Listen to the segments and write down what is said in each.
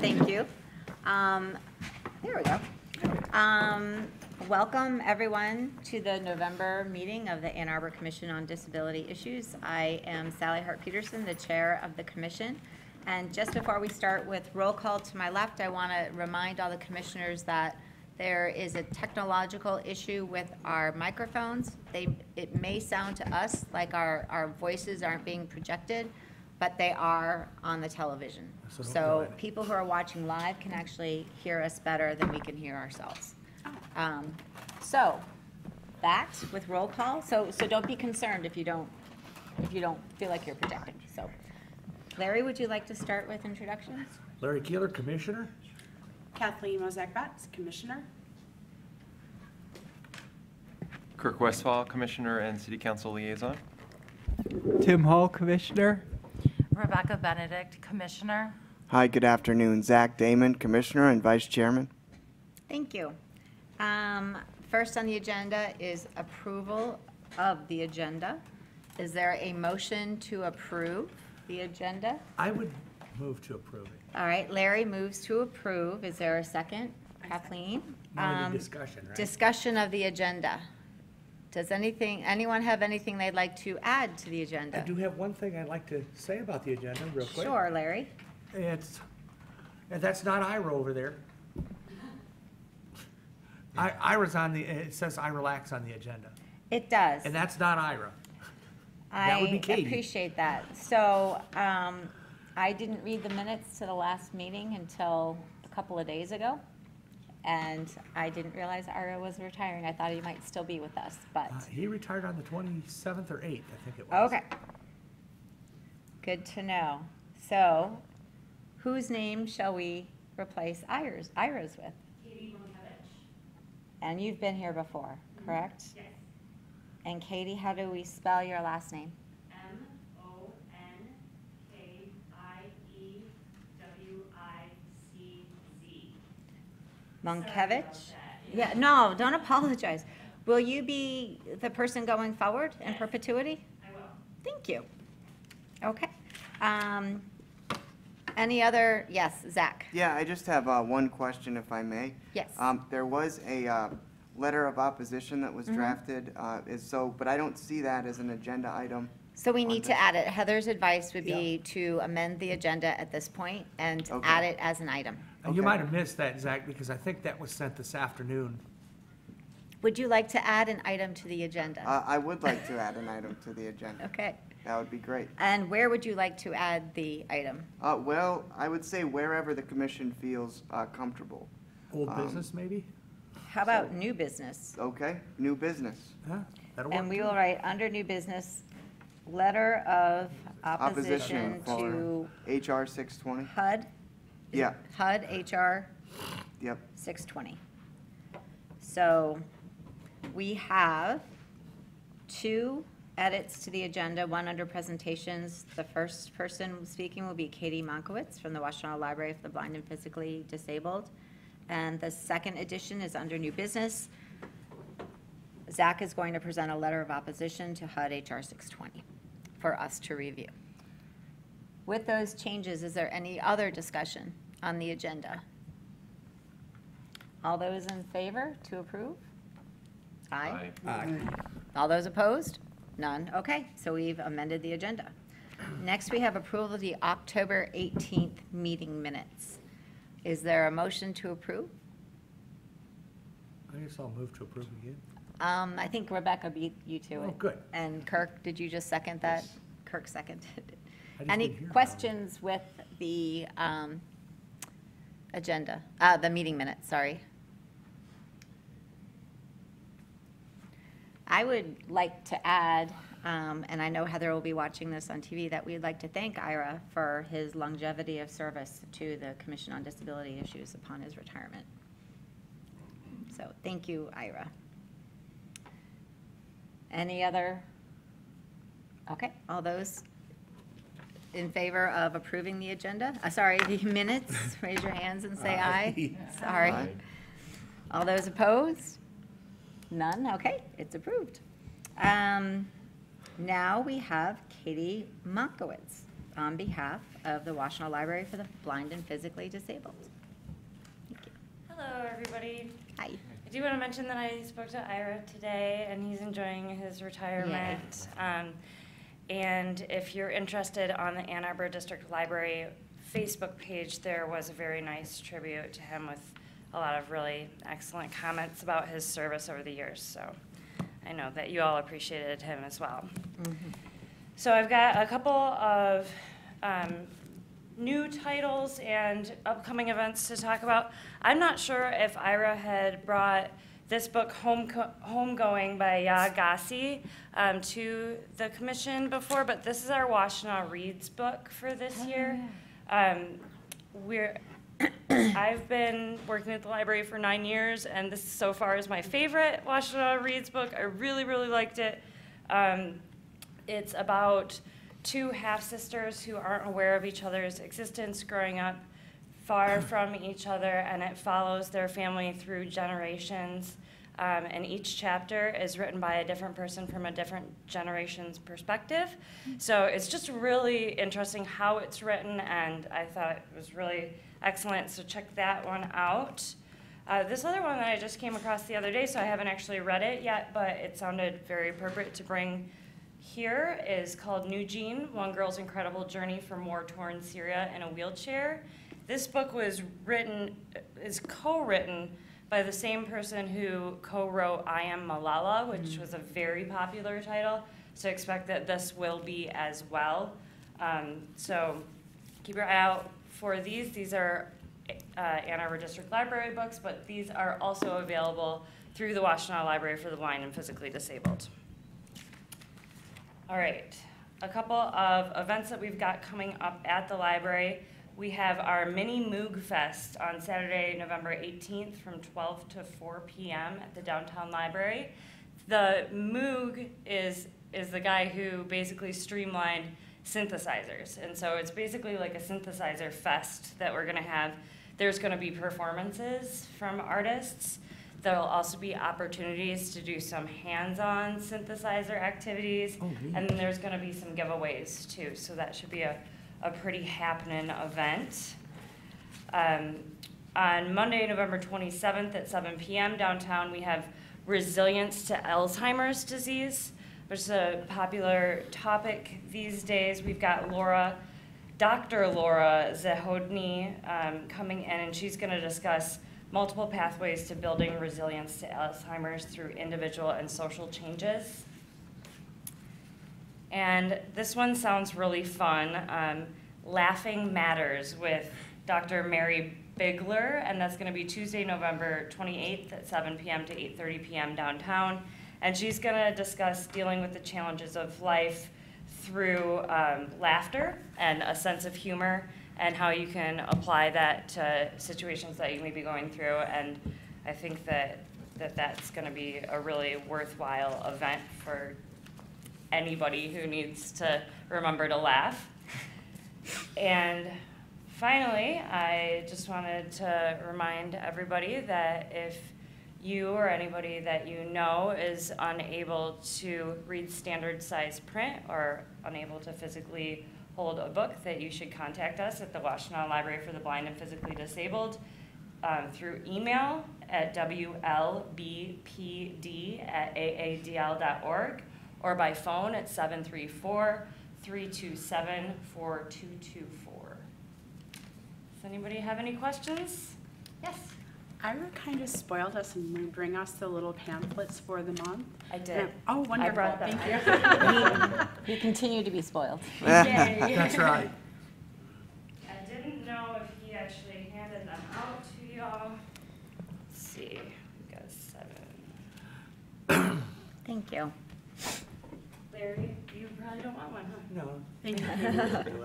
Thank you. There we go. Welcome, everyone, to the November meeting of the Ann Arbor Commission on Disability Issues. I am Sally Hart-Peterson, the chair of the commission. And just before we start with roll call to my left, I want to remind all the commissioners that there is a technological issue with our microphones. It may sound to us like our voices aren't being projected, but they are on the television. So people who are watching live can actually hear us better than we can hear ourselves. So that with roll call. So don't be concerned if you don't feel like you're projecting. So Larry, would you like to start with introductions? Larry Keeler, Commissioner. Kathleen Mozak-Batts, Commissioner. Kirk Westphal, Commissioner and City Council Liaison. Tim Hall, Commissioner. Rebecca Benedict, Commissioner. Hi, good afternoon. Zach Damon, Commissioner and Vice Chairman. Thank you. First on the agenda is approval of the agenda. Is there a motion to approve the agenda? I would move to approve it. All right, Larry moves to approve. Is there a second? Kathleen? Now we need discussion, right? Discussion of the agenda. Does anyone have anything they'd like to add to the I agenda? do have one thing I'd like to say about the agenda real quick. Sure, Larry. And that's not Ira over there. Ira's on it says I relax on the agenda. It does. And that's not Ira. That would be I Katie. appreciate that. So I didn't read the minutes to the last meeting until a couple of days ago. And I didn't realize Ira was retiring. I thought he might still be with us, but. He retired on the 27th or 8th, I think it was. Okay. Good to know. So whose name shall we replace Ira's with? Katie Monkevich. And you've been here before, correct? Yes. And Katie, how do we spell your last name? Monkevicz. Monkevich? Yeah, no, don't apologize. Will you be the person going forward in perpetuity? I will. Thank you. Okay. Any other, yes, Zach? Yeah, I just have one question, if I may. Yes. There was a letter of opposition that was drafted, but I don't see that as an agenda item. So we need to add it. Heather's advice would be to amend the agenda at this point and add it as an item. And you might have missed that, Zach, because I think that was sent this afternoon. Would you like to add an item to the agenda? I would like to add an item to the agenda. Okay. That would be great. And where would you like to add the item? Well, I would say wherever the commission feels comfortable. Old business, maybe? How about new business? Okay, new business. Huh? That'll work. And we too. will write under new business, letter of opposition to for HR 620. HUD? Yeah. HUD HR Yep. 620. So we have two edits to the agenda, one under presentations. The first person speaking will be Katie Monkevich from the Washtenaw Library for the Blind and Physically Disabled. And the second edition is under new business. Zach is going to present a letter of opposition to HUD HR 620 for us to review. With those changes, is there any other discussion on the agenda? All those in favor to approve? Aye. All those opposed? None. Okay, so we've amended the agenda. Next, we have approval of the October 18th meeting minutes. Is there a motion to approve? I guess I'll move to approve again. I think Rebecca beat you to it. Oh, good. And Kirk, did you just second that? Yes. Kirk seconded. I just Any didn't hear questions with the agenda, the meeting minutes, sorry? I would like to add, and I know Heather will be watching this on TV, that we'd like to thank Ira for his longevity of service to the Commission on Disability Issues upon his retirement. So thank you, Ira. Any other? Okay, all those in favor of approving the agenda? Sorry, the minutes, raise your hands and say aye. Sorry. Aye. All those opposed? None? Okay, it's approved. Now we have Katie Monkevich. on behalf of the Washtenaw Library for the Blind and Physically Disabled. Thank you. Hello, everybody. Hi. I do want to mention that I spoke to Ira today, and he's enjoying his retirement. And if you're interested, on the Ann Arbor District Library Facebook page, there was a very nice tribute to him with a lot of really excellent comments about his service over the years. So I know that you all appreciated him as well. So I've got a couple of new titles and upcoming events to talk about. I'm not sure if Ira had brought this book, Homegoing by Ya Gassi, to the commission before, but this is our Washtenaw Reads book for this year. I've been working at the library for 9 years, and this so far is my favorite Washtenaw Reads book. I really, really liked it. It's about two half-sisters who aren't aware of each other's existence growing up far from each other, and it follows their family through generations. And each chapter is written by a different person from a different generation's perspective. So it's just really interesting how it's written, and I thought it was really excellent, so check that one out. This other one that I just came across the other day, so I haven't actually read it yet, but it sounded very appropriate to bring here, is called New Jean, One Girl's Incredible Journey from War-Torn Syria in a Wheelchair. This book is co-written by the same person who co-wrote I Am Malala, which was a very popular title, so expect that this will be as well. So keep your eye out for these. These are Ann Arbor District Library books, but these are also available through the Washtenaw Library for the Blind and Physically Disabled. All right, a couple of events that we've got coming up at the library. We have our mini Moog Fest on Saturday, November 18th from 12 to 4 p.m. at the downtown library. The Moog is the guy who basically streamlined synthesizers. And so it's basically like a synthesizer fest that we're gonna have. There's gonna be performances from artists. There'll also be opportunities to do some hands-on synthesizer activities. And then there's gonna be some giveaways too. So that should be a pretty happening event. On Monday, November 27th at 7 p.m. downtown, we have Resilience to Alzheimer's Disease, which is a popular topic these days. We've got Dr. Laura Zahodny coming in, and she's gonna discuss multiple pathways to building resilience to Alzheimer's through individual and social changes. And this one sounds really fun. Laughing Matters with Dr. Mary Bigler, and that's going to be Tuesday, November 28th at 7 p.m. to 8:30 p.m. downtown. And she's going to discuss dealing with the challenges of life through laughter and a sense of humor, and how you can apply that to situations that you may be going through. And I think that's going to be a really worthwhile event for anybody who needs to remember to laugh. And finally, I just wanted to remind everybody that if you or anybody that you know is unable to read standard size print or unable to physically hold a book, that you should contact us at the Washtenaw Library for the Blind and Physically Disabled through email at wlbpd@aadl.org or by phone at 734-327-4224. Does anybody have any questions? Yes. Ira kind of spoiled us and bring us the little pamphlets for the month. I did. Oh, wonderful. I brought them. Thank you. We continue to be spoiled. Yay. That's right. I didn't know if he actually handed them out to y'all. Let's see, we got 7. Thank you. Larry, you probably don't want one, huh? No. Thank you.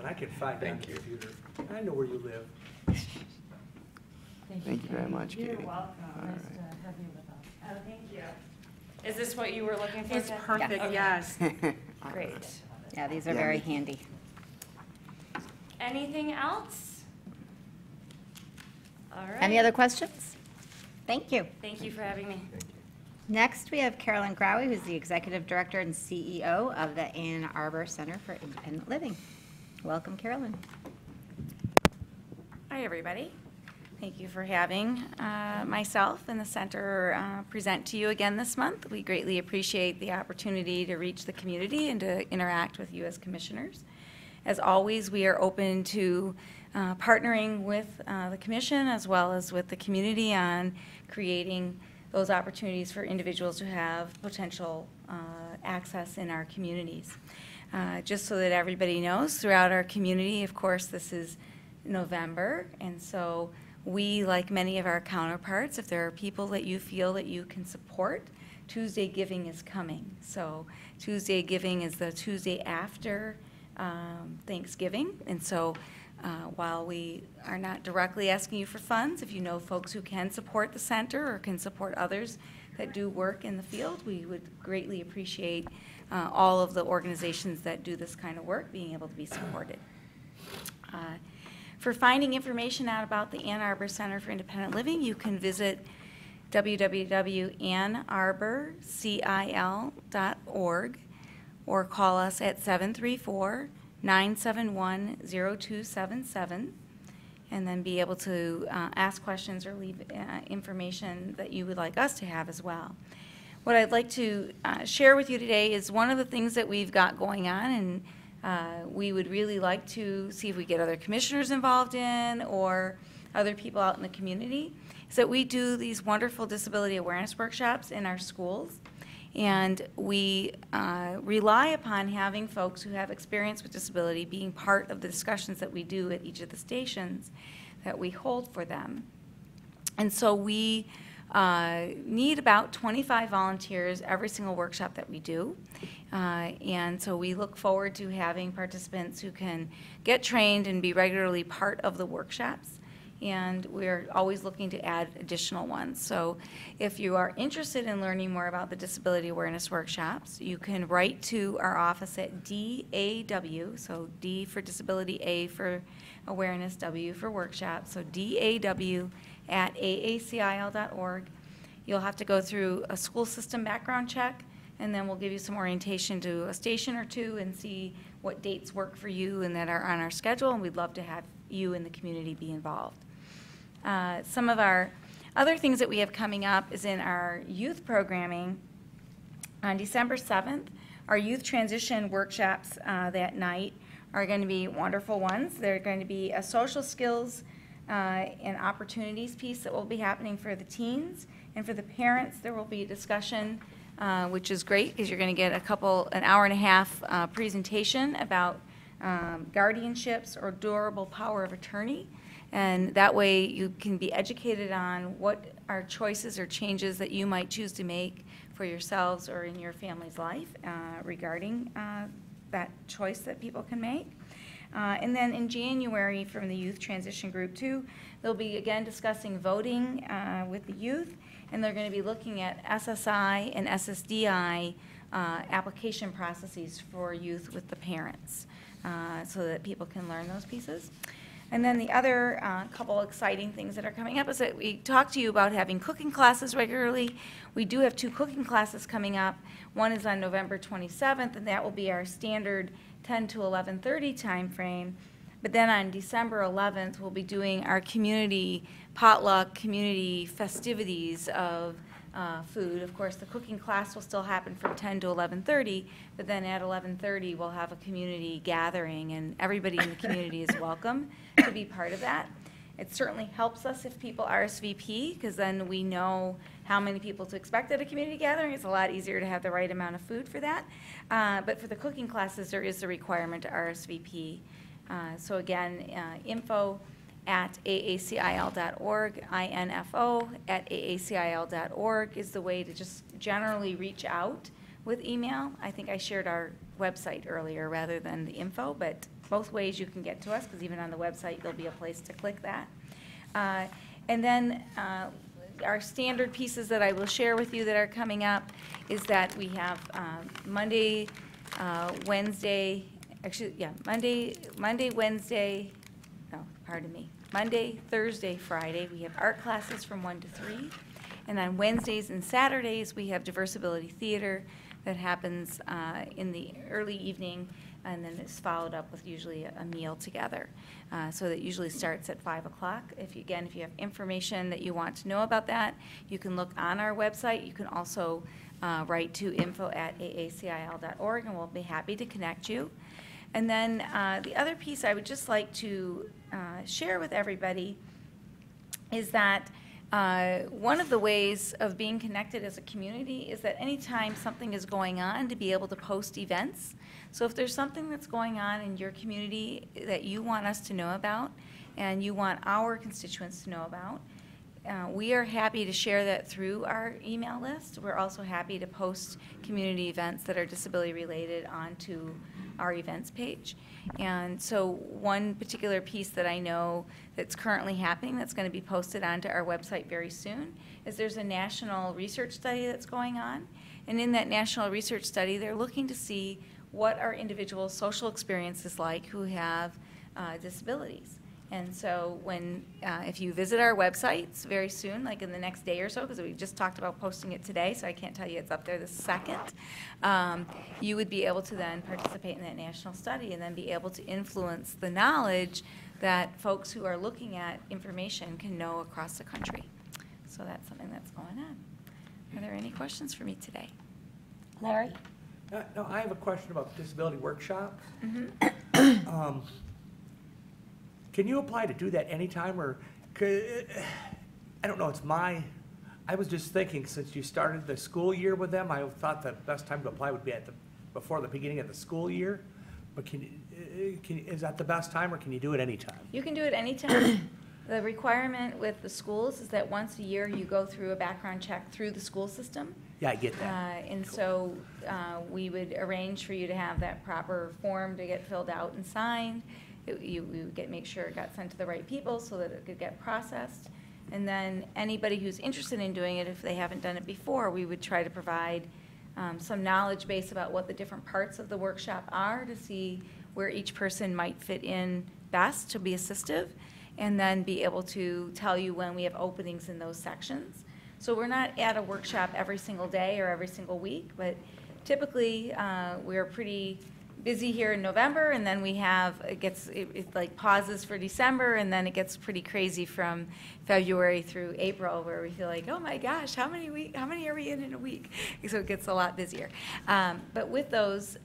I can find it on the computer. I know where you live. Thank you very much, Katie. You're welcome. All Nice right. to have you with us. Oh, thank you. Is this what you were looking for? It's Jen? perfect, Okay. yes. Great. Yeah, these are Yeah, very me too. handy. Anything else? All right. Any other questions? Thank you. Thank you for having me. Next, we have Carolyn Growie, who's the Executive Director and CEO of the Ann Arbor Center for Independent Living. Welcome, Carolyn. Hi, everybody. Thank you for having myself and the center present to you again this month. We greatly appreciate the opportunity to reach the community and to interact with you as commissioners. As always, we are open to partnering with the commission as well as with the community on creating those opportunities for individuals who have potential access in our communities. Just so that everybody knows, throughout our community, of course, this is November, and so we, like many of our counterparts, if there are people that you feel that you can support, Tuesday Giving is coming. So Tuesday Giving is the Tuesday after Thanksgiving, and so while we are not directly asking you for funds, if you know folks who can support the center or can support others that do work in the field, we would greatly appreciate all of the organizations that do this kind of work being able to be supported. For finding information out about the Ann Arbor Center for Independent Living, you can visit www.annarborcil.org or call us at 734-971-0277 and then be able to ask questions or leave information that you would like us to have as well. What I'd like to share with you today is one of the things that we've got going on, and we would really like to see if we get other commissioners involved in or other people out in the community, is that we do these wonderful disability awareness workshops in our schools. And we rely upon having folks who have experience with disability being part of the discussions that we do at each of the stations that we hold for them. And so we need about 25 volunteers every single workshop that we do. And so we look forward to having participants who can get trained and be regularly part of the workshops. And we're always looking to add additional ones. So if you are interested in learning more about the disability awareness workshops, you can write to our office at DAW, so D for disability, A for awareness, W for workshop, so DAW@aacil.org. You'll have to go through a school system background check, and then we'll give you some orientation to a station or two and see what dates work for you and that are on our schedule, and we'd love to have you and the community be involved. Some of our other things that we have coming up is in our youth programming. On December 7th, our youth transition workshops that night are going to be wonderful ones. They're going to be a social skills and opportunities piece that will be happening for the teens. And for the parents, there will be a discussion, which is great because you're going to get an hour and a half presentation about guardianships or durable power of attorney. And that way you can be educated on what are choices or changes that you might choose to make for yourselves or in your family's life regarding that choice that people can make. And then in January from the Youth Transition Group 2, they'll be again discussing voting with the youth, and they're going to be looking at SSI and SSDI application processes for youth with the parents so that people can learn those pieces. And then the other couple exciting things that are coming up is that we talked to you about having cooking classes regularly. We do have 2 cooking classes coming up. One is on November 27th, and that will be our standard 10 to 11:30 time frame. But then on December 11th, we'll be doing our community potluck, community festivities of food. Of course, the cooking class will still happen from 10 to 11:30, but then at 11:30, we'll have a community gathering, and everybody in the community is welcome to be part of that. It certainly helps us if people RSVP, because then we know how many people to expect at a community gathering. It's a lot easier to have the right amount of food for that. But for the cooking classes, there is a requirement to RSVP. So again, info@aacil.org, info@aacil.org is the way to just generally reach out with email. I think I shared our website earlier rather than the info, but both ways you can get to us, because even on the website there'll be a place to click that. And then our standard pieces that I will share with you that are coming up is that we have Monday, Wednesday, Thursday, Friday, we have art classes from 1 to 3. And on Wednesdays and Saturdays, we have Diversability Theater that happens in the early evening. and then it's followed up with usually a meal together. So that usually starts at 5 o'clock. If you have information that you want to know about that, you can look on our website. You can also write to info@aacil.org, and we'll be happy to connect you. And then the other piece I would just like to share with everybody is that one of the ways of being connected as a community is that anytime something is going on, to be able to post events. So if there's something that's going on in your community that you want us to know about and you want our constituents to know about, we are happy to share that through our email list. We're also happy to post community events that are disability related onto our events page. And so one particular piece that I know that's currently happening that's going to be posted onto our website very soon is there's a national research study that's going on. And in that national research study, they're looking to see what are individuals' social experiences like who have disabilities. And so if you visit our websites very soon, like in the next day or so, because we just talked about posting it today, so I can't tell you it's up there the second, you would be able to then participate in that national study and then be able to influence the knowledge that folks who are looking at information can know across the country. So that's something that's going on. Are there any questions for me today? Larry? No, I have a question about disability workshops. Can you apply to do that anytime, or, I don't know, I was just thinking, since you started the school year with them, I thought the best time to apply would be before the beginning of the school year. But is that the best time, or can you do it anytime? You can do it anytime. The requirement with the schools is that once a year you go through a background check through the school system. Yeah, I get that. And so we would arrange for you to have that proper form to get filled out and signed. We would make sure it got sent to the right people so that it could get processed. And then anybody who's interested in doing it, if they haven't done it before, we would try to provide some knowledge base about what the different parts of the workshop are to see where each person might fit in best to be assistive, and then be able to tell you when we have openings in those sections. So we're not at a workshop every single day or every single week, but typically we're pretty busy here in November, and then we have, it like pauses for December, and then it gets pretty crazy from February through April, where we feel like, oh my gosh, how many are we in a week? So it gets a lot busier. But with those,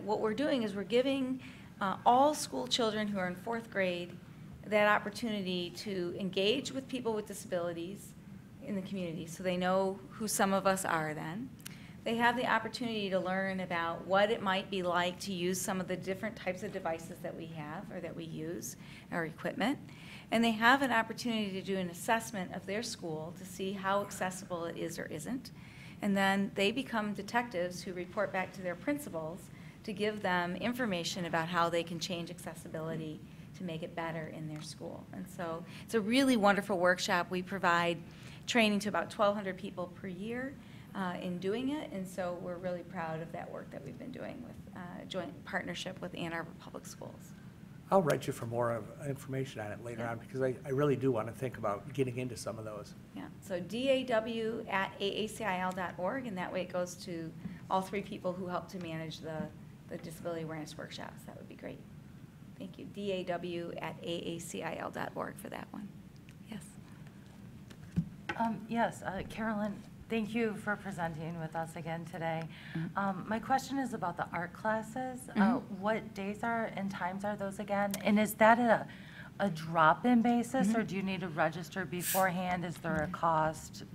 what we're doing is we're giving all school children who are in 4th grade that opportunity to engage with people with disabilities in the community, so they know who some of us are then. They have the opportunity to learn about what it might be like to use some of the different types of devices that we have or that we use, our equipment. And they have an opportunity to do an assessment of their school to see how accessible it is or isn't. And then they become detectives who report back to their principals to give them information about how they can change accessibility to make it better in their school. And so it's a really wonderful workshop. We provide training to about 1,200 people per year in doing it, and so we're really proud of that work that we've been doing with joint partnership with Ann Arbor Public Schools. I'll write you for more information on it later on, because I really do want to think about getting into some of those. Yeah, so daw@aacil.org, and that way it goes to all 3 people who help to manage the disability awareness workshops. That would be great. Thank you. daw@aacil.org for that one. Yes. Yes, Carolyn, thank you for presenting with us again today. My question is about the art classes. What days and times are those again? And is that a drop-in basis, or do you need to register beforehand? Is there a cost?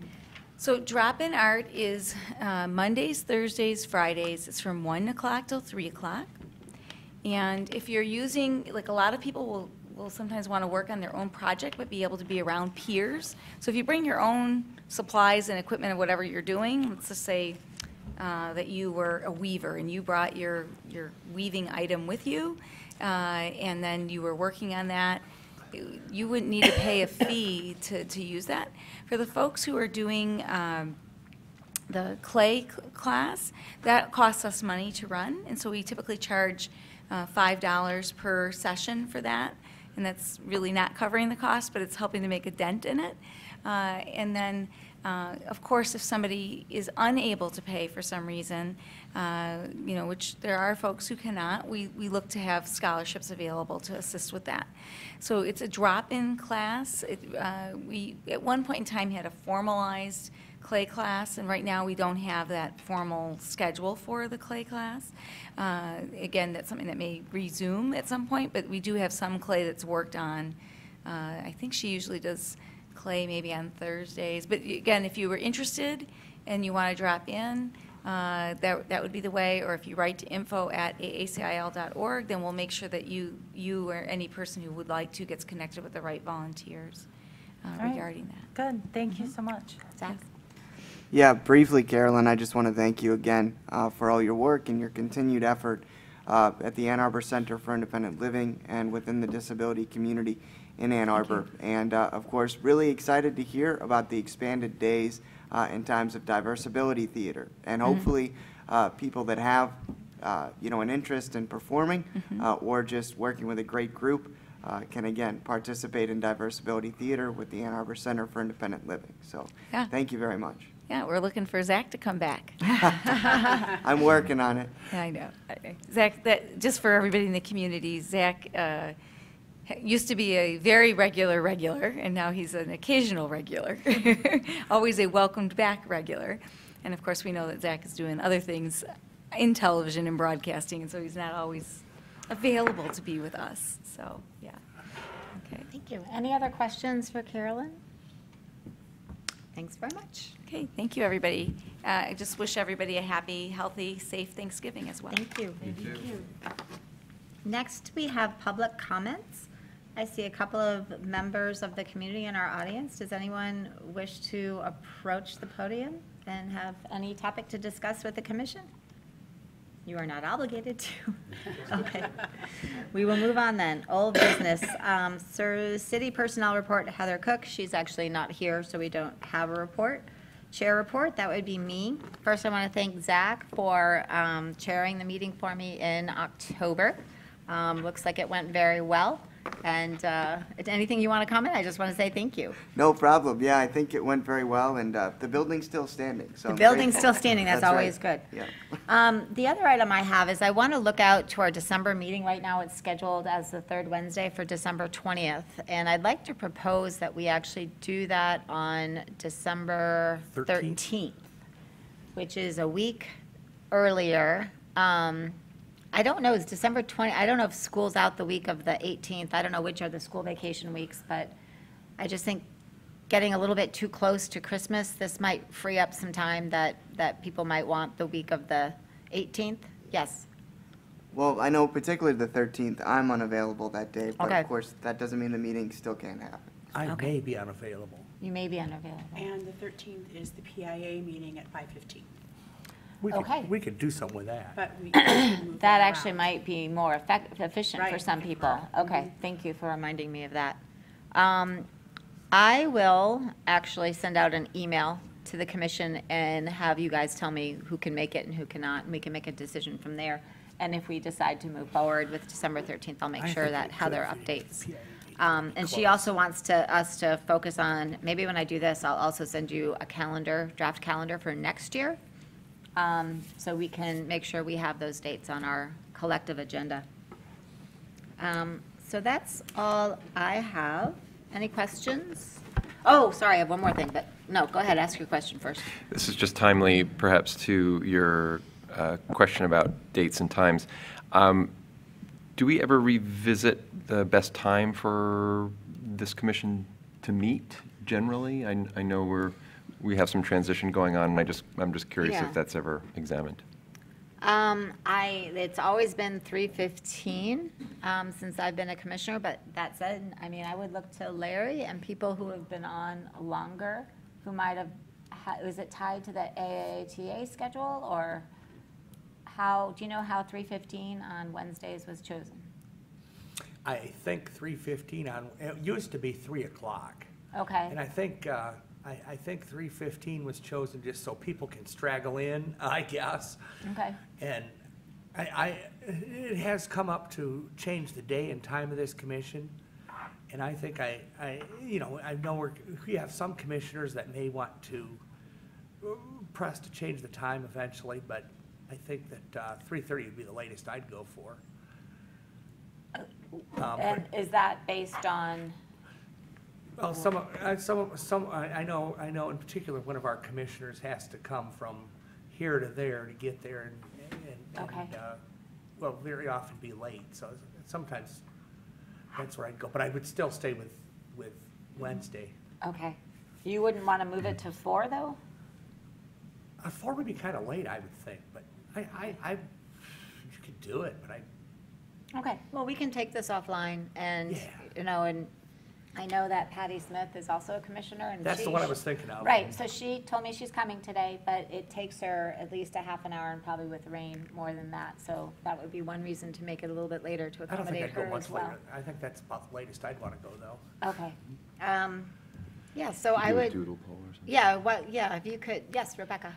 So drop-in art is Mondays, Thursdays, Fridays. It's from 1 o'clock till 3 o'clock. And if you're using, like, a lot of people will sometimes want to work on their own project, but be able to be around peers. So if you bring your own supplies and equipment or whatever you're doing, let's just say that you were a weaver and you brought your weaving item with you, and then you were working on that, you wouldn't need to pay a fee to use that. For the folks who are doing the clay class, that costs us money to run, and so we typically charge $5 per session for that, and that's really not covering the cost, but it's helping to make a dent in it. And then Of course, if somebody is unable to pay for some reason, which there are folks who cannot, we look to have scholarships available to assist with that. So it's a drop-in class. We, at one point in time, had a formalized clay class, and right now we don't have that formal schedule for the clay class. Again, that's something that may resume at some point, but we do have some clay that's worked on. I think she usually does clay maybe on Thursdays. But again, if you were interested and you want to drop in, that would be the way. Or if you write to info@aacil.org, then we'll make sure that you or any person who would like to gets connected with the right volunteers right. regarding that. Good, thank you so much. Zach? Yeah, briefly, Carolyn, I just want to thank you again for all your work and your continued effort at the Ann Arbor Center for Independent Living and within the disability community in Ann Arbor. And of course, really excited to hear about the expanded days and times of diversability theater. And hopefully people that have an interest in performing or just working with a great group can again participate in diversability theater with the Ann Arbor Center for Independent Living. So thank you very much. Yeah, we're looking for Zach to come back. I'm working on it. I know. Zach, just for everybody in the community, Zach used to be a very regular, and now he's an occasional regular. Always a welcomed back regular. And of course, we know that Zach is doing other things in television and broadcasting, and so he's not always available to be with us. So, yeah. Okay. Thank you. Any other questions for Carolyn? Thanks very much. Okay, thank you, everybody. I just wish everybody a happy, healthy, safe Thanksgiving as well. Thank you. You too. Next, we have public comments. I see a couple of members of the community in our audience. Does anyone wish to approach the podium and have any topic to discuss with the commission? You are not obligated to. Okay. We will move on then. Old business. City personnel report, Heather Cook. She's actually not here, so we don't have a report. Chair report, that would be me. First, I want to thank Zach for chairing the meeting for me in October. Looks like it went very well. And anything you want to comment? I just want to say thank you. No problem. Yeah, I think it went very well, and the building's still standing. So The I'm building's grateful. still standing, that's right. always good. Yeah. The other item I have is I want to look out to our December meeting. Right now, it's scheduled as the third Wednesday for December 20th. And I'd like to propose that we actually do that on December 13th, which is a week earlier. I don't know, it's December 20, I don't know if school's out the week of the 18th. I don't know which are the school vacation weeks, but I just think getting a little bit too close to Christmas, this might free up some time that people might want the week of the 18th. Yes. Well, I know particularly the 13th, I'm unavailable that day, but Okay. of course, that doesn't mean the meeting still can't happen. I Okay. may be unavailable. You may be unavailable. And the 13th is the PIA meeting at 5:15. Okay. We could do something with that. But we can move That that actually around. might be more efficient for Right. some people. Okay, thank you for reminding me of that. I will actually send out an email to the commission and have you guys tell me who can make it and who cannot, and we can make a decision from there. And if we decide to move forward with December 13th, I'll make I sure think that we Heather could if you- updates. if you- And she also wants us to focus on, maybe when I do this, I'll also send you a calendar, draft calendar for next year. So we can make sure we have those dates on our collective agenda. So that's all I have. Any questions? Oh, sorry, I have one more thing, but no, go ahead, ask your question first. This is just timely, perhaps, to your question about dates and times. Do we ever revisit the best time for this commission to meet generally? I know we have some transition going on, and I'm just curious Yeah. if that's ever examined. It's always been 3:15 since I've been a commissioner, but that said, I mean, I would look to Larry and people who have been on longer, who might have, was it tied to the AATA schedule, or do you know how 3:15 on Wednesdays was chosen? I think 3:15 it used to be 3 o'clock. Okay. And I think 3:15 was chosen just so people can straggle in, I guess. Okay. And it has come up to change the day and time of this commission. And I think I know we have some commissioners that may want to press to change the time eventually, but I think that 3:30 would be the latest I'd go for. And is that based on, Well, I know in particular, one of our commissioners has to come from here to there to get there and Okay. well, very often be late, so sometimes that's where I'd go, but I would still stay with Wednesday. okay. You wouldn't want to move it to 4, though? 4 would be kind of late, I would think, but you could do it, but Okay, well, we can take this offline, and, Yeah. and I know that Patty Smith is also a commissioner, and that's the one I was thinking of. Right, so she told me she's coming today, but it takes her at least a half an hour, and probably with rain, more than that, so that would be one reason to make it a little bit later to I don't think accommodate I'd go her much as well. later. I think that's about the latest I'd want to go, though. Okay, yeah, so I Do a would, doodle poll or something? yeah, if you could, yes, Rebecca?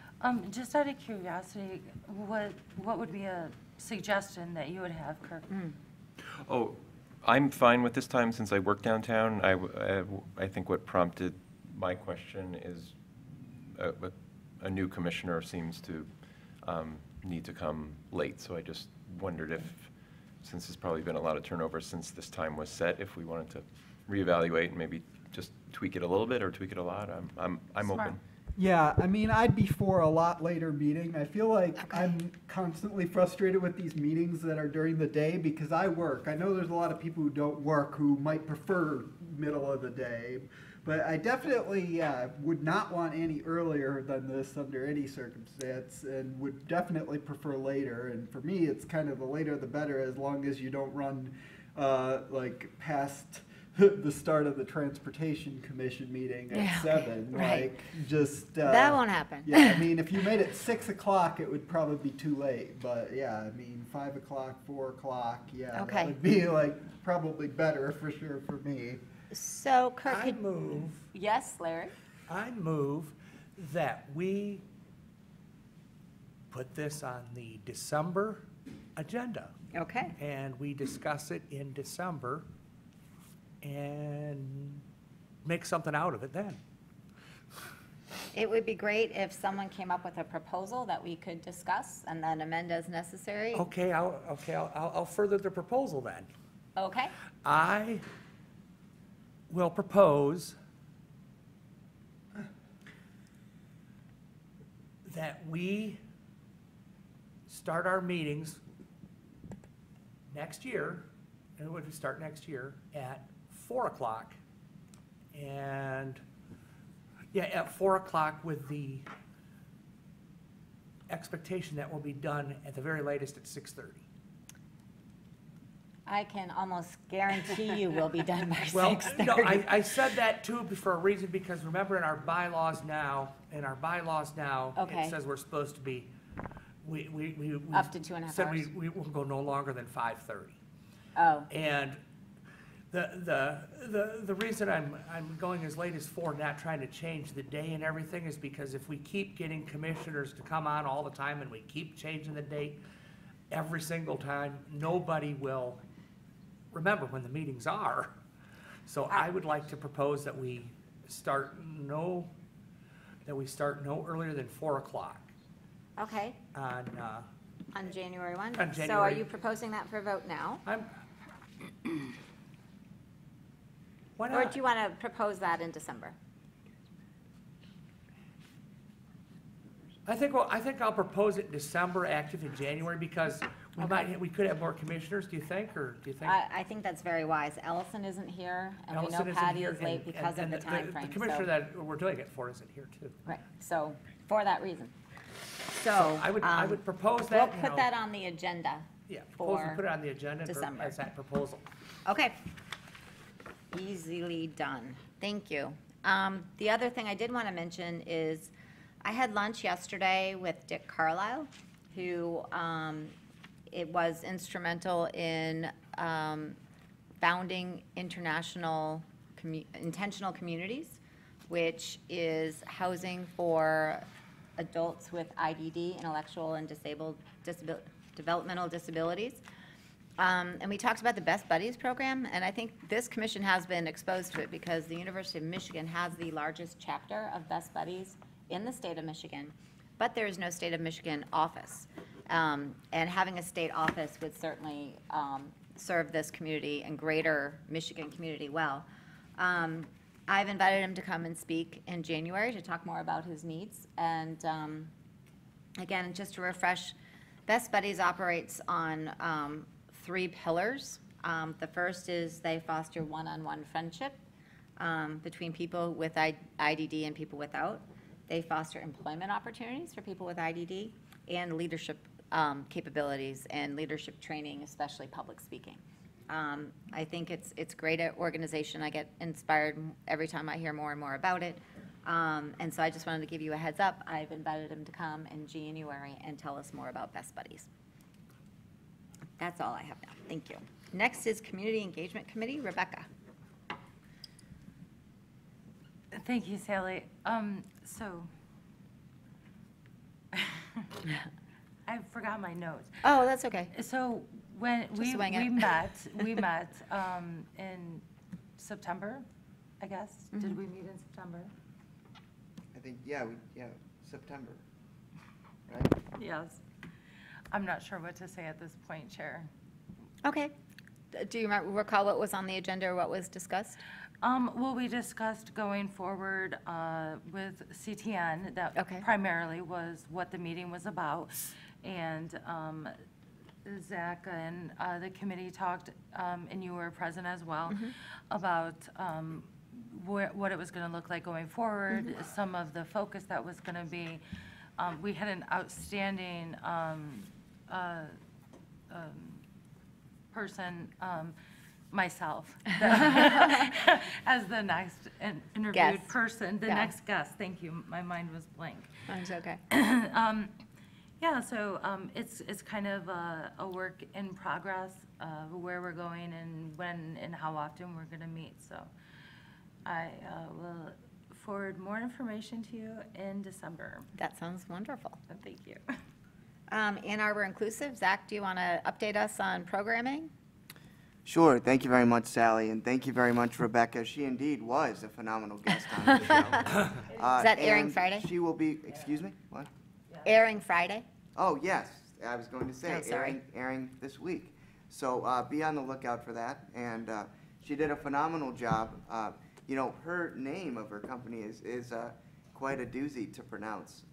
Just out of curiosity, what would be a suggestion that you would have, Kirk? Oh, I'm fine with this time since I work downtown. I think what prompted my question is a new commissioner seems to need to come late. So I just wondered if, since there's probably been a lot of turnover since this time was set, if we wanted to reevaluate and maybe just tweak it a little bit or tweak it a lot. I'm Smart. open. Yeah, I mean, I'd be for a lot later meeting. I feel like I'm constantly frustrated with these meetings that are during the day because I work. I know there's a lot of people who don't work who might prefer middle of the day, but I definitely would not want any earlier than this under any circumstance and would definitely prefer later. And for me, it's kind of the later the better as long as you don't run like past the start of the Transportation Commission meeting at Yeah, 7, right. like, just. That won't happen. Yeah, I mean, if you made it 6 o'clock, it would probably be too late, but yeah, I mean, 5 o'clock, 4 o'clock, yeah. Okay. That would be like, probably better for sure for me. So Kirk, yes, Larry? I move that we put this on the December agenda, Okay, and we discuss it in December and make something out of it then. it would be great if someone came up with a proposal that we could discuss and then amend as necessary. Okay, I'll further the proposal then. Okay, I will propose that we start our meetings next year, and it would start next year at 4 o'clock. And, yeah, at 4 o'clock with the expectation that will be done at the very latest at 6:30. I can almost guarantee you we'll be done by Well, 6:30. no, I said that too for a reason, because remember in our bylaws now, Okay. it says we're supposed to be, we. Up to 2.5 said hours. we will go no longer than 5:30. Oh, And the reason I'm going as late as 4, not trying to change the day and everything, is because if we keep getting commissioners to come on all the time and we keep changing the date every single time, nobody will remember when the meetings are. So I would like to propose that we start no earlier than 4 o'clock okay, on, on January 1. On So are January- you proposing that for a vote now? why Or not? do you want to propose that in December? I think I'll propose it in December, active in January, because we could have more commissioners, do you think, or do you think? I think that's very wise. Ellison isn't here, and we know Allison isn't Patty here, is late and- because of and the timeframe. The commissioner so- that we're doing it for isn't here too. Right, so, for that reason. So I would propose that, We'll put that on the agenda. Yeah, propose we for put it on the agenda December. as that proposal. Okay. Easily done. Thank you. The other thing I did want to mention is I had lunch yesterday with Dick Carlisle, who it was instrumental in founding intentional communities, which is housing for adults with IDD, intellectual and developmental disabilities. And we talked about the Best Buddies program, and I think this commission has been exposed to it because the University of Michigan has the largest chapter of Best Buddies in the state of Michigan, but there is no state of Michigan office. And having a state office would certainly serve this community and greater Michigan community well. I've invited him to come and speak in January to talk more about his needs. And again, just to refresh, Best Buddies operates on 3 pillars. The first is they foster one-on-one friendship between people with IDD and people without. They foster employment opportunities for people with IDD and leadership capabilities and leadership training, especially public speaking. I think it's great organization. I get inspired every time I hear more and more about it. And so I just wanted to give you a heads up. I've invited him to come in January and tell us more about Best Buddies. That's all I have now. Thank you. Next is Community Engagement Committee, Rebecca. Thank you, Sally. So I forgot my notes. Oh, that's okay. So when we wing it. met in September, I guess. Did we meet in September? I think, yeah, September, right? Yes. I'm not sure what to say at this point, Chair. Okay. Do you recall what was on the agenda or what was discussed? Well, we discussed going forward with CTN. That Okay. primarily was what the meeting was about. And Zach and the committee talked, and you were present as well, about what it was going to look like going forward, some of the focus that was going to be. We had an outstanding person, myself, as the next interviewed Guest. person, the Yeah. next guest. Thank you. My mind was blank. That's okay. Yeah, so it's kind of a work in progress of where we're going and when and how often we're going to meet. So I will forward more information to you in December. That sounds wonderful. Thank you. Ann Arbor Inclusive, Zach, do you want to update us on programming? Sure. Thank you very much, Sally, and thank you very much, Rebecca. She indeed was a phenomenal guest on the show. Is that airing and Friday? She will be, excuse me, what? Airing Friday? Oh, yes, I was going to say, Oh, sorry. airing this week. So be on the lookout for that. And she did a phenomenal job. You know, her name of her company is quite a doozy to pronounce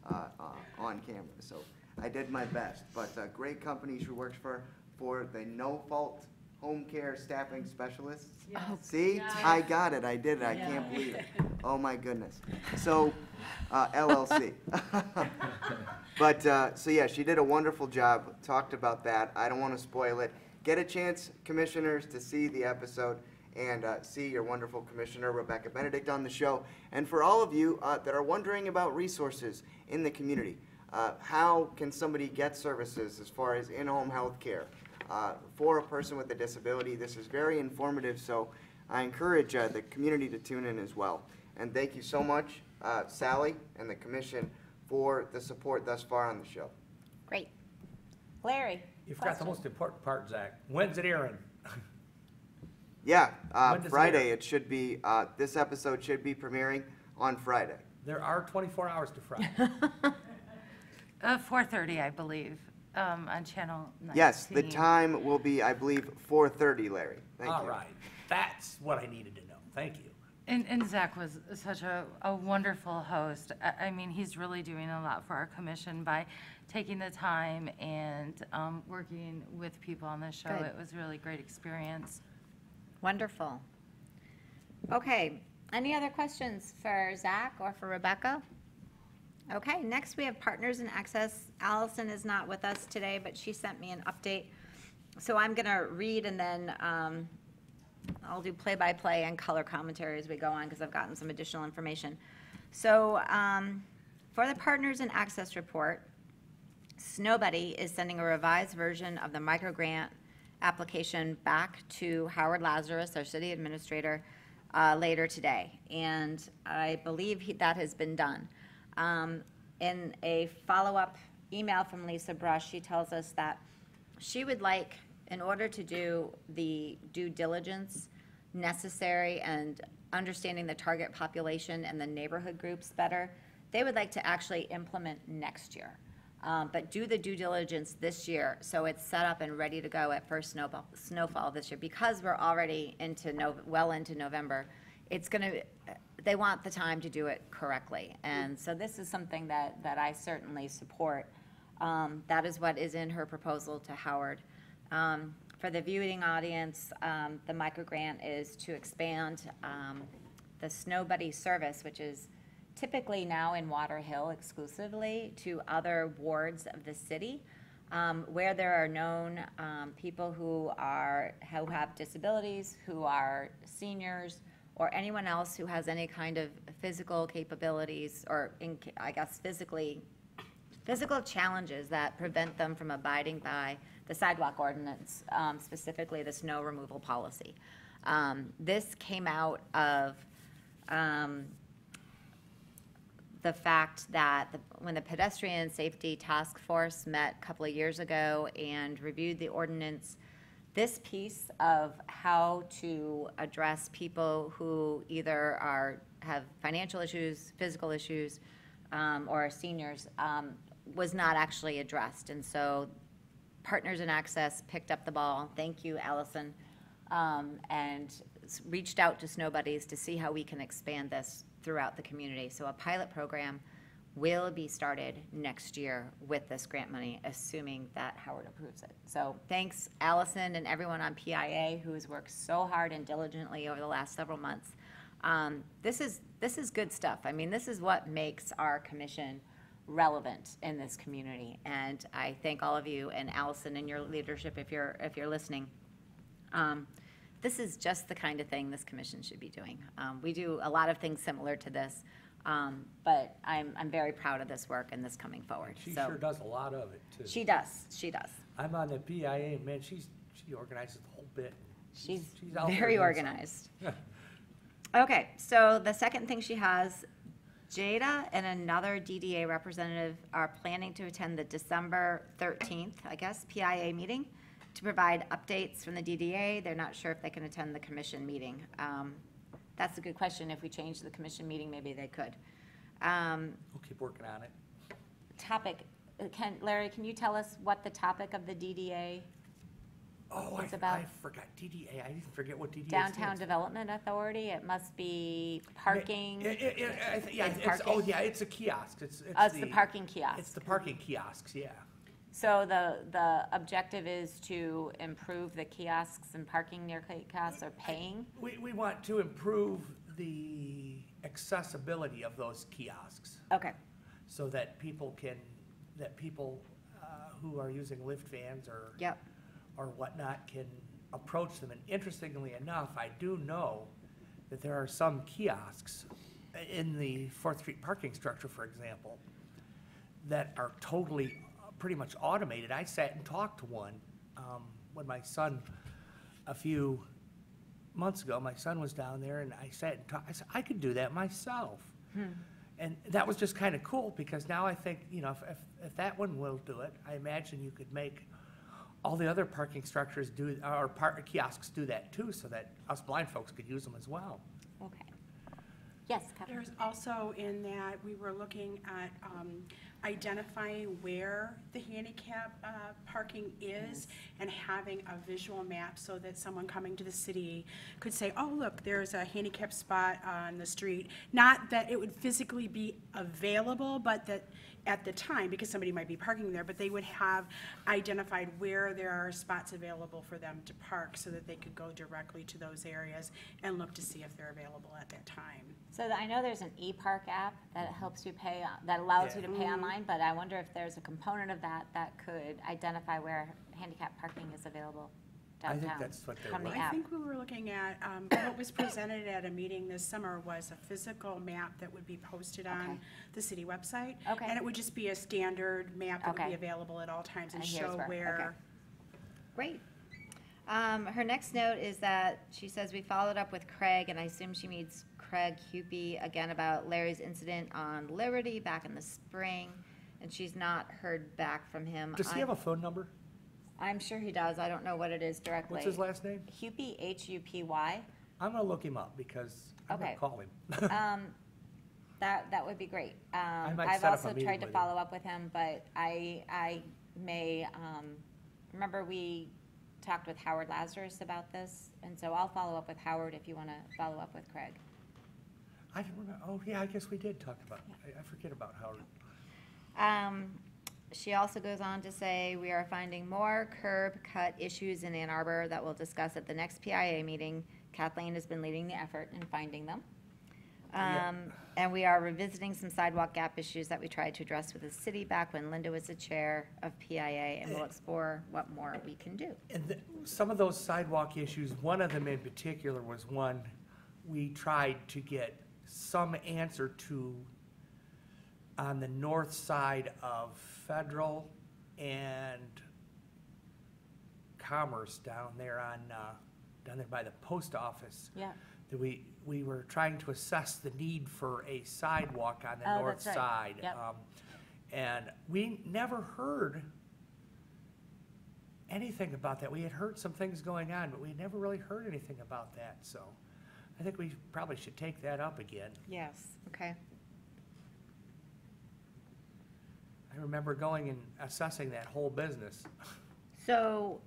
on camera. So I did my best. But great company she works for the No Fault Home Care Staffing Specialists. Oh, See, I got it. I did it. I can't believe it. Oh, my goodness. So, LLC. But, so yeah, she did a wonderful job, talked about that. I don't want to spoil it. Get a chance, commissioners, to see the episode and see your wonderful commissioner, Rebecca Benedict, on the show. And for all of you that are wondering about resources in the community, how can somebody get services as far as in-home health care for a person with a disability? This is very informative, so I encourage the community to tune in as well. And thank you so much, Sally and the commission, for the support thus far on the show. Great. Larry? You forgot the most important part, Zach. When's it airing? Yeah, When does it Friday air? it should be, this episode should be premiering on Friday. There are 24 hours to Friday. 4:30, I believe, on Channel 19. Yes, the time will be, I believe, 4:30, Larry. Thank you. All right. That's what I needed to know. Thank you. And Zach was such a wonderful host. I mean, he's really doing a lot for our commission by taking the time and working with people on the show. Good. It was a really great experience. Wonderful. Okay, any other questions for Zach or for Rebecca? Okay, next we have Partners in Access. Allison is not with us today, but she sent me an update. So I'm going to read and then I'll do play-by-play and color commentary as we go on because I've gotten some additional information. So for the Partners in Access report, Snowbuddy is sending a revised version of the microgrant application back to Howard Lazarus, our city administrator, later today. And I believe that has been done. In a follow-up email from Lisa Brush, she tells us that she would like in order to do the due diligence necessary and understanding the target population and the neighborhood groups better, they would like to actually implement next year. But do the due diligence this year, so it's set up and ready to go at first snowfall this year. Because we're already well into November, they want the time to do it correctly. And so this is something that I certainly support. That is what is in her proposal to Howard. For the viewing audience, the microgrant is to expand the Snow Buddy service, which is typically now in Water Hill exclusively, to other wards of the city, where there are known people who have disabilities, who are seniors, or anyone else who has any kind of physical capabilities, or physical challenges that prevent them from abiding by the sidewalk ordinance, specifically the snow removal policy. This came out of the fact that when the Pedestrian Safety Task Force met a couple of years ago and reviewed the ordinance, this piece of how to address people who either have financial issues, physical issues, or are seniors, was not actually addressed. And so Partners in Access picked up the ball. Thank you, Allison. And reached out to Snow Buddies to see how we can expand this throughout the community. So a pilot program will be started next year with this grant money, assuming that Howard approves it. So thanks, Allison, and everyone on PIA who has worked so hard and diligently over the last several months. This is good stuff. I mean, this is what makes our commission relevant in this community. And I thank all of you, and Allison and your leadership if you're listening. This is just the kind of thing this commission should be doing. We do a lot of things similar to this, but I'm very proud of this work and this coming forward. She sure does a lot of it, too. She does. I'm on the PIA, man, she organizes the whole bit. She's out there very doing organized. Okay, so the second thing she has, Jada and another DDA representative are planning to attend the December 13th, I guess, PIA meeting to provide updates from the DDA. They're not sure if they can attend the commission meeting. That's a good question. If we change the commission meeting, maybe they could. We'll keep working on it. Topic, Larry, can you tell us what the topic of the DDA is about? I forgot DDA. I didn't forget what DDA Downtown stands. Development Authority. It must be parking. It's a kiosk. It's the parking kiosk. It's the parking kiosks, yeah. So the objective is to improve the kiosks and parking near kiosks or paying? We want to improve the accessibility of those kiosks. Okay. So that people who are using lift vans or whatnot can approach them. And interestingly enough, I do know that there are some kiosks in the 4th Street parking structure, for example, that are totally pretty much automated. I sat and talked to one when my son, a few months ago, my son was down there, and I sat and talked. I said, I could do that myself. And that was just kind of cool, because now I think, if that one will do it, I imagine you could make all the other parking structures kiosks do that too, so that us blind folks could use them as well. Okay. Yes, Catherine. There's also in that we were looking at identifying where the handicap parking is and having a visual map so that someone coming to the city could say, oh, look, there's a handicap spot on the street. Not that it would physically be available, but that at the time, because somebody might be parking there, but they would have identified where there are spots available for them to park so that they could go directly to those areas and look to see if they're available at that time. So I know there's an ePark app that helps you pay, that allows you to pay online, but I wonder if there's a component of that could identify where handicap parking is available downtown. I think that's what they're from the looking I app. think we were looking at, what was presented at a meeting this summer was a physical map that would be posted on the city website. Okay. And it would just be a standard map that would Okay. be available at all times and And here's show where, where. okay. Great. Her next note is that she says we followed up with Craig, and I assume she means Craig Hupy again about Larry's incident on Liberty back in the spring, and she's not heard back from him. Does he have a phone number? I'm sure he does. I don't know what it is directly. What's his last name? Hupy, Hupy. I'm gonna look him up because I'm gonna Okay. call him. That would be great. might I've set up a also meeting tried to with him. follow up with him, but I may, remember we talked with Howard Lazarus about this, and so I'll follow up with Howard if you want to follow up with Craig. I don't remember, oh, yeah, I guess we did talk about, I forget about Howard. She also goes on to say, we are finding more curb cut issues in Ann Arbor that we'll discuss at the next PIA meeting. Kathleen has been leading the effort in finding them. And we are revisiting some sidewalk gap issues that we tried to address with the city back when Linda was the chair of PIA, and we'll explore what more we can do. And some of those sidewalk issues, one of them in particular was one we tried to get some answer to on the north side of Federal and Commerce down there by the post office. Yeah. That we were trying to assess the need for a sidewalk on the Oh, north that's right. side. Yep. And we never heard anything about that. We had heard some things going on, but we had never really heard anything about that, so I think we probably should take that up again. Yes, okay. I remember going and assessing that whole business. So,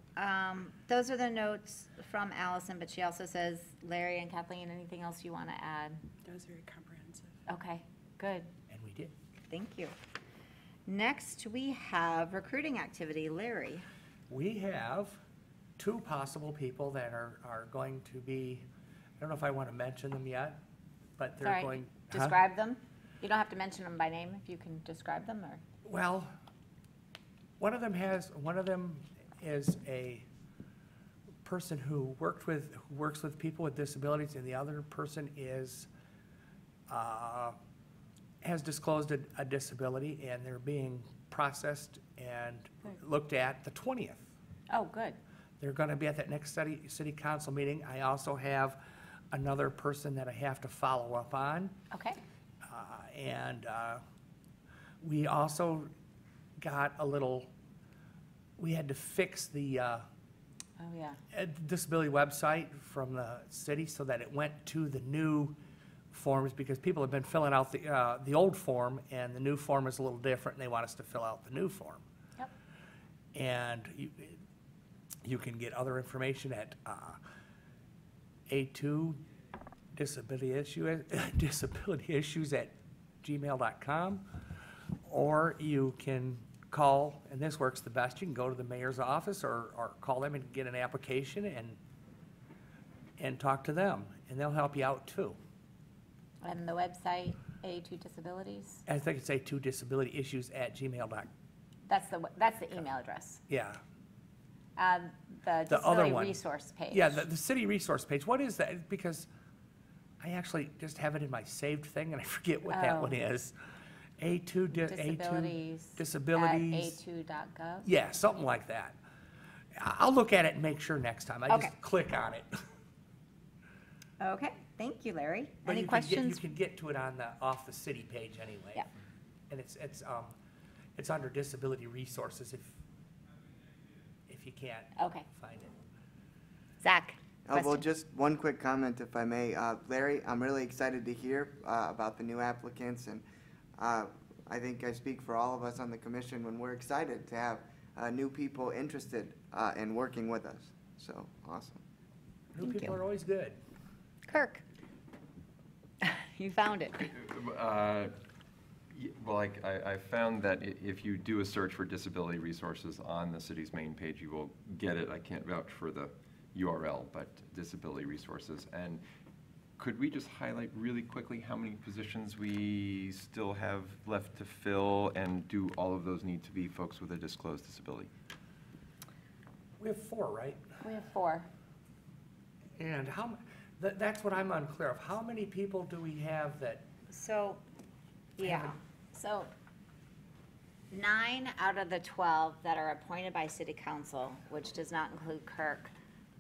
those are the notes from Allison, but she also says, Larry and Kathleen, anything else you want to add? That was very comprehensive. Okay, good, And we did. thank you. Next, we have recruiting activity. Larry? We have two possible people that are going to be, I don't know if I want to mention them yet, but they're Sorry, going. Huh? describe them. You don't have to mention them by name, if you can describe them, or? Well, one of them is a person who works with people with disabilities, and the other person has disclosed a disability, and they're being processed and looked at the 20th. Oh, good. They're gonna be at that next city council meeting. I also have another person that I have to follow up on. Okay, And we also got we had to fix the oh, yeah. disability website from the city so that it went to the new forms, because people have been filling out the old form, and the new form is a little different, and they want us to fill out the new form. Yep. And you can get other information at A2 disability issues at gmail.com, or you can call, and this works the best, you can go to the mayor's office or call them and get an application and talk to them, and they'll help you out too. And the website, A2 Disabilities? I think it's A2 disability issues at gmail.com. That's the email address. Yeah. The The other disability one. resource page. Yeah, the city resource page. What is that? Because I actually just have it in my saved thing, and I forget what that Oh. one is. A2 Disabilities. disabilities. At a2.gov. Yeah, something like that. I'll look at it and make sure next time. I Okay. just click on it. Okay, thank you, Larry. But Any you questions? can get to it off the city page anyway. Yeah. And it's under disability resources if you can't Okay. find it. Zach? Well, question? just one quick comment, if I may. Larry, I'm really excited to hear about the new applicants, and I think I speak for all of us on the commission when we're excited to have new people interested in working with us. So, awesome. New Thank people you. are always good. Kirk? You found it. Well, I found that if you do a search for disability resources on the city's main page, you will get it. I can't vouch for the URL, but disability resources. And could we just highlight really quickly how many positions we still have left to fill, and do all of those need to be folks with a disclosed disability? We have 4, right? We have 4. And that's what I'm unclear of. How many people do we have that, So, yeah, so 9 out of the 12 that are appointed by city council, which does not include Kirk,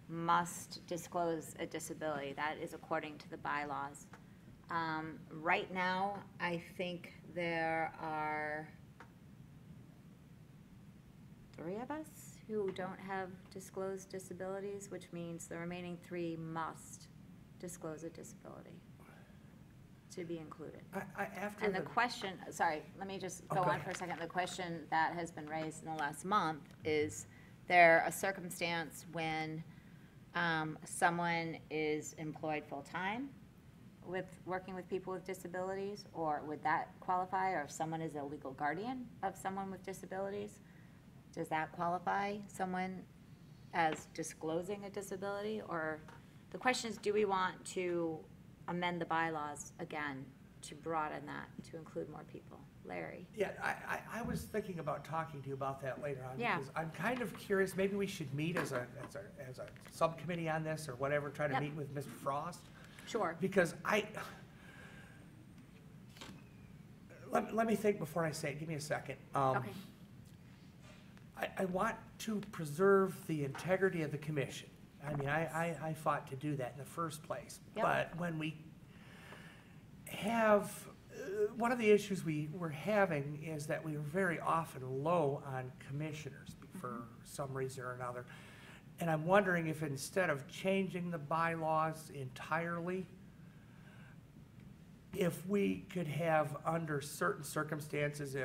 must disclose a disability. That is according to the bylaws. Right now, I think there are 3 of us who don't have disclosed disabilities, which means the remaining 3 must disclose a disability to be included. After And the question, sorry, let me just go Okay. on for a second. The question that has been raised in the last month is there a circumstance when someone is employed full-time with, working with people with disabilities, or would that qualify? Or if someone is a legal guardian of someone with disabilities, does that qualify someone as disclosing a disability? Or the question is, do we want to amend the bylaws again to broaden that, to include more people? Larry? Yeah, I was thinking about talking to you about that later on. Yeah. Because I'm kind of curious, maybe we should meet as a subcommittee on this or whatever, try to Yep. meet with Mr. Frost. Sure. Because let me think before I say it, give me a second. Okay. I want to preserve the integrity of the commission. I mean, I fought to do that in the first place. Yep. But when we have, one of the issues we were having is that we were very often low on commissioners for some reason or another. And I'm wondering if instead of changing the bylaws entirely, if we could have under certain circumstances,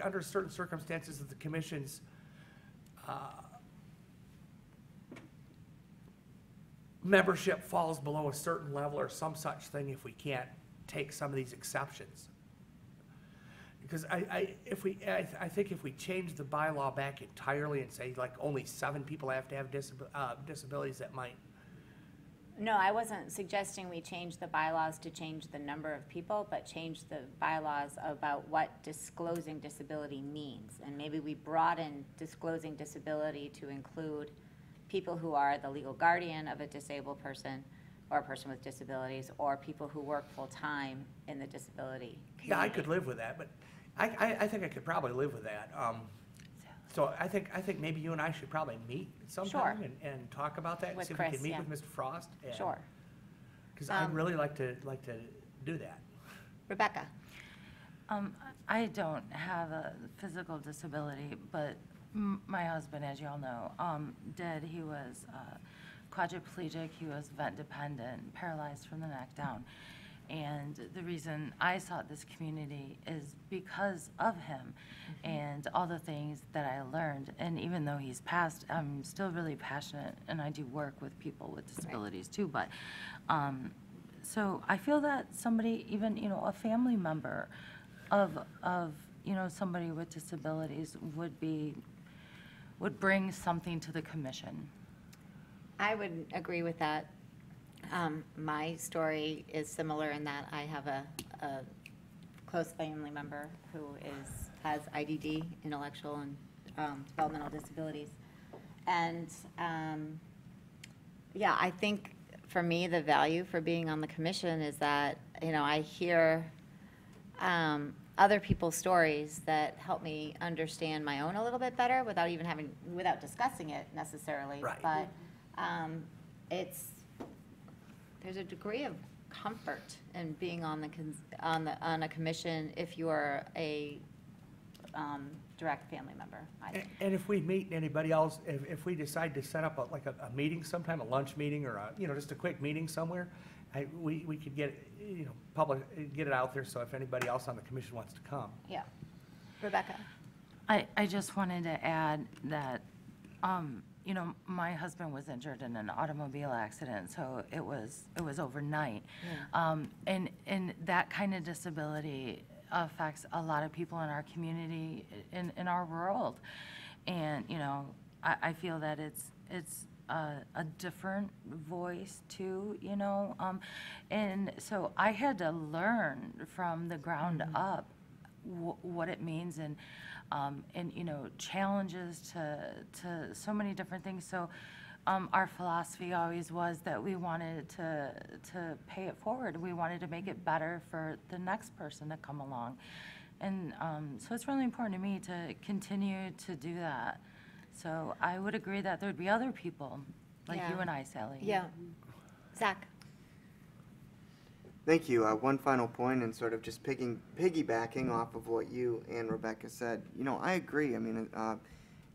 under certain circumstances of the commission's membership falls below a certain level or some such thing, if we can't take some of these exceptions. Because I think if we change the bylaw back entirely and say like only 7 people have to have disabilities, that might. No, I wasn't suggesting we change the bylaws to change the number of people, but change the bylaws about what disclosing disability means. And maybe we broaden disclosing disability to include people who are the legal guardian of a disabled person or a person with disabilities, or people who work full-time in the disability community. Yeah, I could live with that, but I think I could probably live with that. So I think maybe you and I should probably meet sometime Sure. and talk about that. And With see if we Chris, can meet yeah. with Mr. Frost. Sure. Because I'd really like to do that. Rebecca? I don't have a physical disability, but my husband, as you all know, did. He was quadriplegic, he was vent dependent, paralyzed from the neck down. And the reason I sought this community is because of him and all the things that I learned. And even though he's passed, I'm still really passionate, and I do work with people with disabilities too. But so I feel that somebody, even a family member of somebody with disabilities would bring something to the commission. I would agree with that. My story is similar in that I have a close family member who has IDD, intellectual and developmental disabilities. And yeah, I think for me, the value for being on the commission is that, I hear other people's stories that help me understand my own a little bit better without discussing it necessarily. Right. But there's a degree of comfort in being on a commission if you are a direct family member. I think. And if we meet anybody else, if we decide to set up a meeting sometime, a lunch meeting or just a quick meeting somewhere, we could get get it out there, so if anybody else on the commission wants to come. Yeah. Rebecca? I just wanted to add that, my husband was injured in an automobile accident, so it was overnight. Yeah. And that kind of disability affects a lot of people in our community, in our world. And, I feel that it's a different voice too, and so I had to learn from the ground up what it means and challenges to so many different things. So our philosophy always was that we wanted to pay it forward. We wanted to make it better for the next person to come along. And so it's really important to me to continue to do that. So I would agree that there'd be other people like Yeah. you and I, Sally. Yeah. Zach? Thank you. One final point, and sort of just piggybacking off of what you and Rebecca said. I agree. I mean,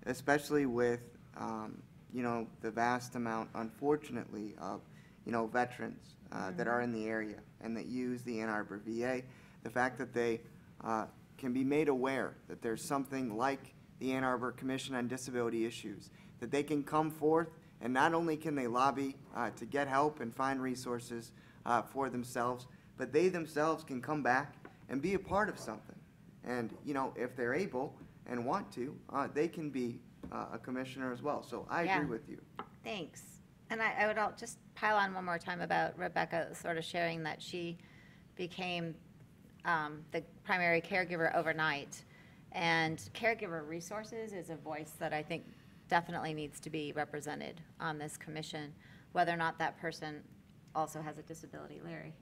especially with, the vast amount, unfortunately, of, veterans that are in the area and that use the Ann Arbor VA. The fact that they can be made aware that there's something like the Ann Arbor Commission on Disability Issues, that they can come forth and not only can they lobby to get help and find resources for themselves, but they themselves can come back and be a part of something. And, if they're able and want to, they can be a commissioner as well. So I agree with you. Thanks. And I would just pile on one more time about Rebecca sort of sharing that she became the primary caregiver overnight. And caregiver resources is a voice that I think definitely needs to be represented on this commission, whether or not that person also has a disability. Larry?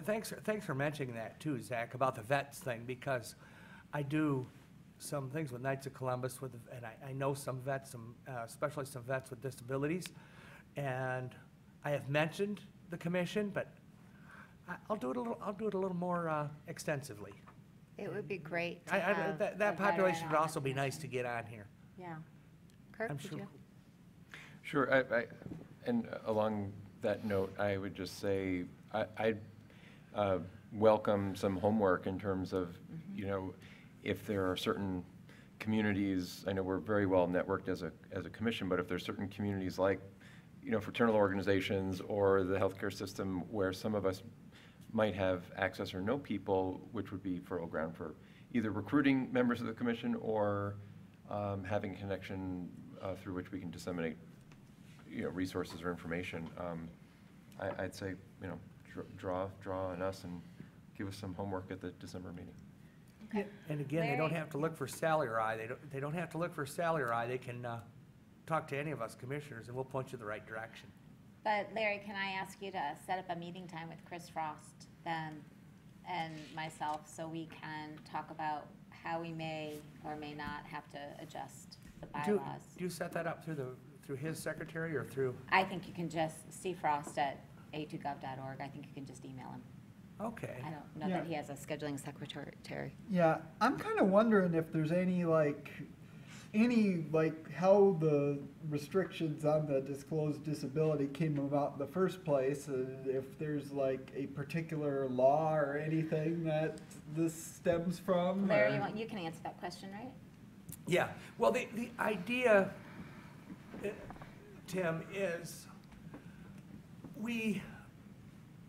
Thanks for mentioning that too, Zach, about the vets thing, because I do some things with Knights of Columbus and I know some vets, especially some vets with disabilities, and I have mentioned the commission, but I'll do it a little more extensively. It would be great to have that a population veteran would on also the be nice to commission. get on here. Yeah. Kirk, I'm did sure. you? Sure, and along that note, I would just say, I'd welcome some homework in terms of, if there are certain communities, I know we're very well networked as a commission, but if there's certain communities like, fraternal organizations or the healthcare system where some of us might have access or know people, which would be fertile ground for either recruiting members of the commission or having a connection through which we can disseminate, resources or information. I'd say, draw on us and give us some homework at the December meeting. And again, they Larry? don't have to look for Sally or I. They don't have to look for Sally or I. They can talk to any of us commissioners, and we'll point you the right direction. But Larry, can I ask you to set up a meeting time with Chris Frost and myself so we can talk about how we may or may not have to adjust the Do bylaws? you set that up through his secretary or through? I think you can just see Frost at a2gov.org. I think you can just email him. Okay. I don't know that he has a scheduling secretary. Yeah, I'm kind of wondering if there's any how the restrictions on the disclosed disability came about in the first place, if there's a particular law or anything that this stems from. Larry, you can answer that question, right? Yeah. Well, the idea, Tim, is we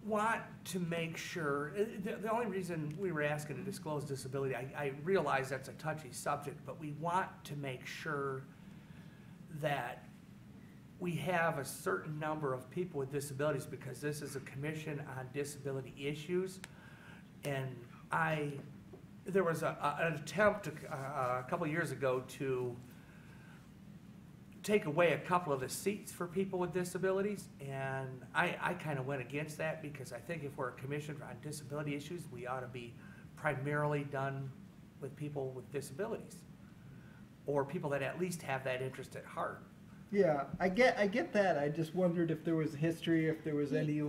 want to make sure, the only reason we were asking to disclose disability, I realize that's a touchy subject, but we want to make sure that we have a certain number of people with disabilities, because this is a commission on disability issues. And there was an attempt a couple of years ago to take away a couple of the seats for people with disabilities, and I kind of went against that, because I think if we're a commission on disability issues, we ought to be primarily done with people with disabilities, or people that at least have that interest at heart. Yeah, I get that. I just wondered if there was history, if there was any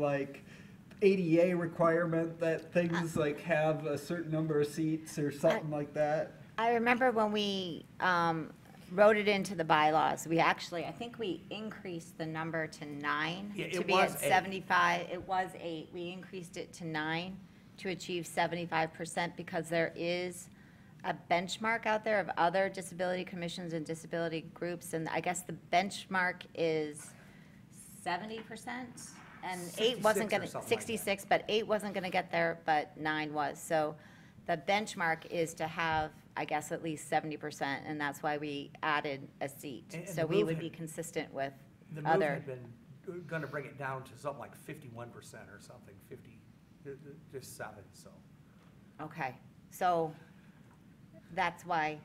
ADA requirement that things have a certain number of seats or something like that. I remember when we wrote it into the bylaws, I think we increased the number to 9 Yeah, to it be was at 8. 75. It was 8. We increased it to 9 to achieve 75%, because there is a benchmark out there of other disability commissions and disability groups, and I guess the benchmark is 70%, and 8 wasn't 66 or going to, something like that. 66, but 8 wasn't going to get there, but 9 was. So the benchmark is to have, I guess, at least 70%, and that's why we added a seat. And So the we move would had- be consistent with The move other. had been going to bring it down to something like 51% or something, 50, just 7, so. Okay, so that's why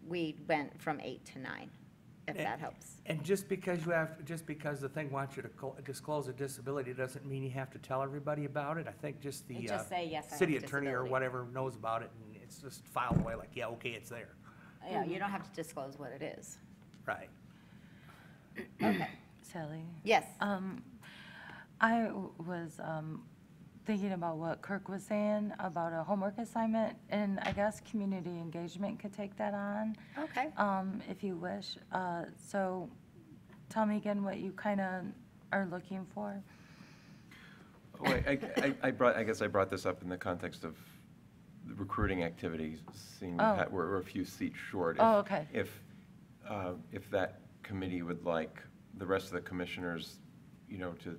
we went from 8 to 9, if that helps. And just because the thing wants you to disclose a disability doesn't mean you have to tell everybody about it. I think just the You just say, "Yes, I have city a attorney or disability." whatever knows about it, and it's just filed away like, yeah, okay, it's there. Yeah, you don't have to disclose what it is. Right. Okay, Sally? yes. I was thinking about what Kirk was saying about a homework assignment, and I guess community engagement could take that on. Okay. If you wish. So tell me again what you kind of are looking for. Oh, I guess I brought this up in the context of the recruiting activities, seeing Oh. we're a few seats short. Oh, okay. If that committee would like the rest of the commissioners, to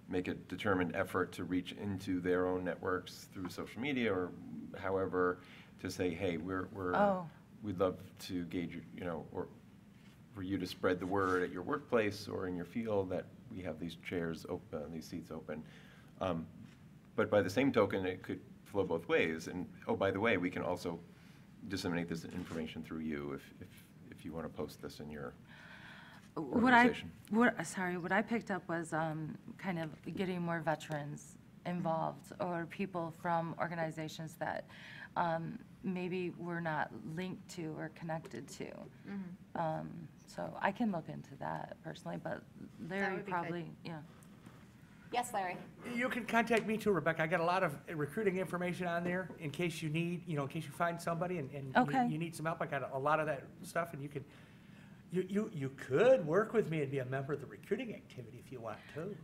make a determined effort to reach into their own networks through social media or however, to say, hey, we'd love to gauge, or for you to spread the word at your workplace or in your field that we have these chairs open, these seats open. But by the same token, it could flow both ways. And, oh, by the way, we can also disseminate this information through you if you want to post this in your organization. What I picked up was kind of getting more veterans involved or people from organizations that maybe we're not linked to or connected to. So I can look into that personally, but Larry would be good. probably, yeah. Yes, Larry? You can contact me too, Rebecca. I got a lot of recruiting information on there in case you need, in case you find somebody and Okay. you need some help. I got a lot of that stuff, and you could work with me and be a member of the recruiting activity if you want to.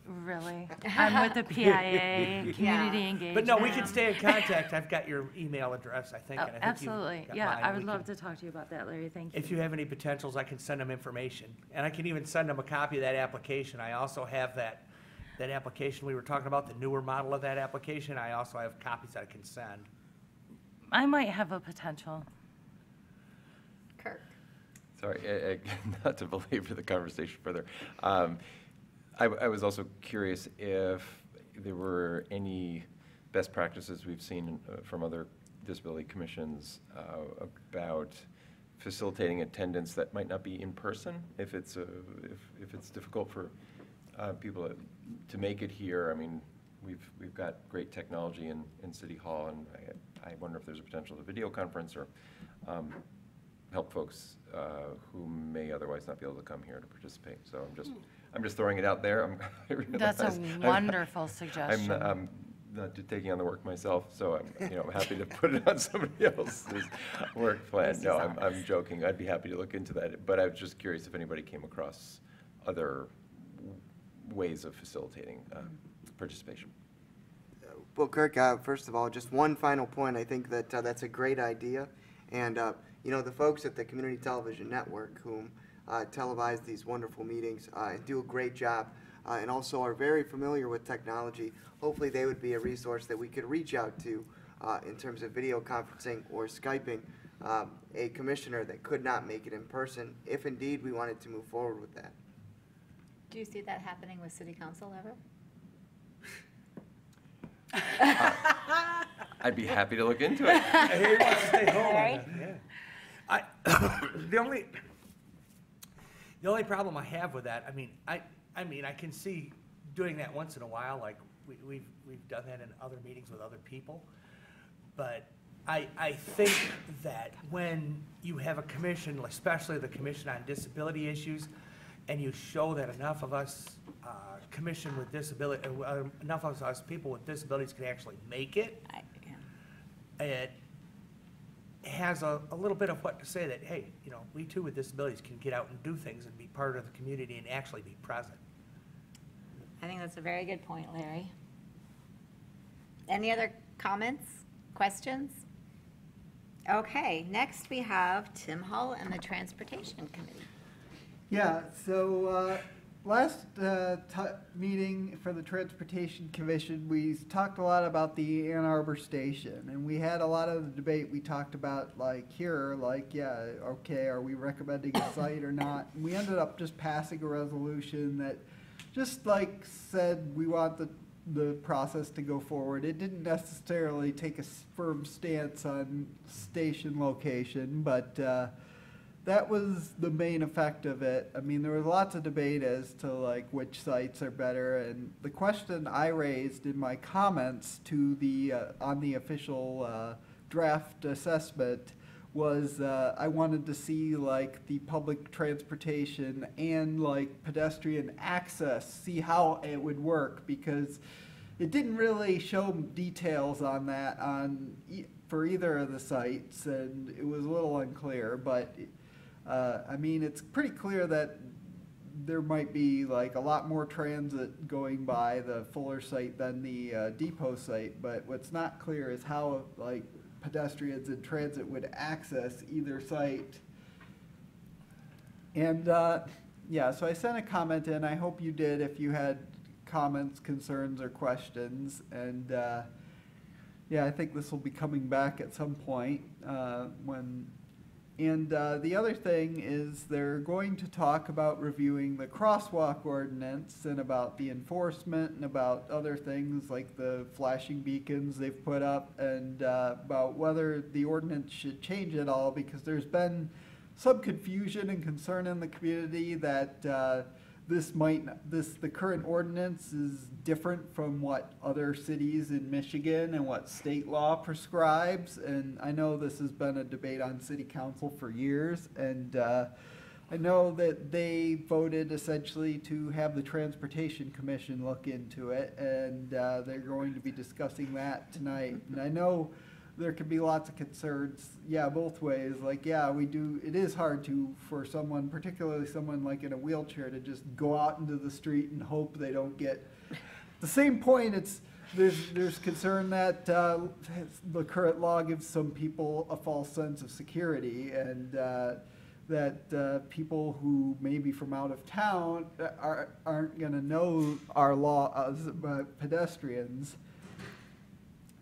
Really? I'm with the PIA, community engagement. But no, we can stay in contact. I've got your email address, I think. Oh, and I think you've absolutely. got Yeah, mine. I would We love can- to talk to you about that, Larry. Thank you. If you have any potentials, I can send them information. And I can even send them a copy of that application. I also have that application we were talking about, the newer model of that application. I also have copies that I can send. I might have a potential. Kirk? Sorry, not to belabor the conversation further. I was also curious if there were any best practices we've seen from other disability commissions about facilitating attendance that might not be in person, if it's difficult for people to make it here. I mean, we've got great technology in City Hall, and I wonder if there's a potential to video conference or help folks who may otherwise not be able to come here to participate. So I'm just throwing it out there. That's a wonderful suggestion. I'm not taking on the work myself, so I'm happy to put it on somebody else's work plan. No, I'm joking. I'd be happy to look into that, but I was just curious if anybody came across other ways of facilitating participation. Well, Kirk, first of all, just one final point. I think that that's a great idea. And, the folks at the Community Television Network whom televise these wonderful meetings do a great job and also are very familiar with technology. Hopefully they would be a resource that we could reach out to in terms of video conferencing or Skyping a commissioner that could not make it in person, if indeed we wanted to move forward with that. Do you see that happening with city council ever? I'd be happy to look into it. He wants to stay home. Larry? Yeah. The only problem I have with that, I can see doing that once in a while, like we've done that in other meetings with other people. But I think that when you have a commission, especially the Commission on Disability Issues, and you show that enough of us commission with disability, enough of us people with disabilities can actually make it, it has a little bit of what to say that, hey, we too with disabilities can get out and do things and be part of the community and actually be present. I think that's a very good point, Larry. Any other comments, questions? Okay, next we have Tim Hull and the Transportation Committee. Yeah, so last meeting for the Transportation Commission, we talked a lot about the Ann Arbor station, and we had a lot of the debate. We talked about okay, are we recommending a site or not? And we ended up just passing a resolution that just said we want the process to go forward. It didn't necessarily take a firm stance on station location, but that was the main effect of it. I mean, there was lots of debate as to which sites are better, and the question I raised in my comments to the on the official draft assessment was I wanted to see the public transportation and pedestrian access, see how it would work, because it didn't really show details on that for either of the sites, and it was a little unclear, but I mean, it's pretty clear that there might be like a lot more transit going by the Fuller site than the depot site, but what's not clear is how like pedestrians in transit would access either site. And yeah, so I sent a comment in. I hope you did if you had comments, concerns, or questions. And yeah, I think this will be coming back at some point And the other thing is they're going to talk about reviewing the crosswalk ordinance and about the enforcement and about other things like the flashing beacons they've put up and about whether the ordinance should change at all, because there's been some confusion and concern in the community that the current ordinance is different from what other cities in Michigan and what state law prescribes. And I know this has been a debate on city council for years, and I know that they voted essentially to have the Transportation Commission look into it, and they're going to be discussing that tonight. And I know there could be lots of concerns, yeah, both ways. Like, yeah, it is hard for someone, particularly someone like in a wheelchair, to just go out into the street and hope they don't get. The same point, there's concern that the current law gives some people a false sense of security, and that people who may be from out of town aren't gonna know our law as pedestrians.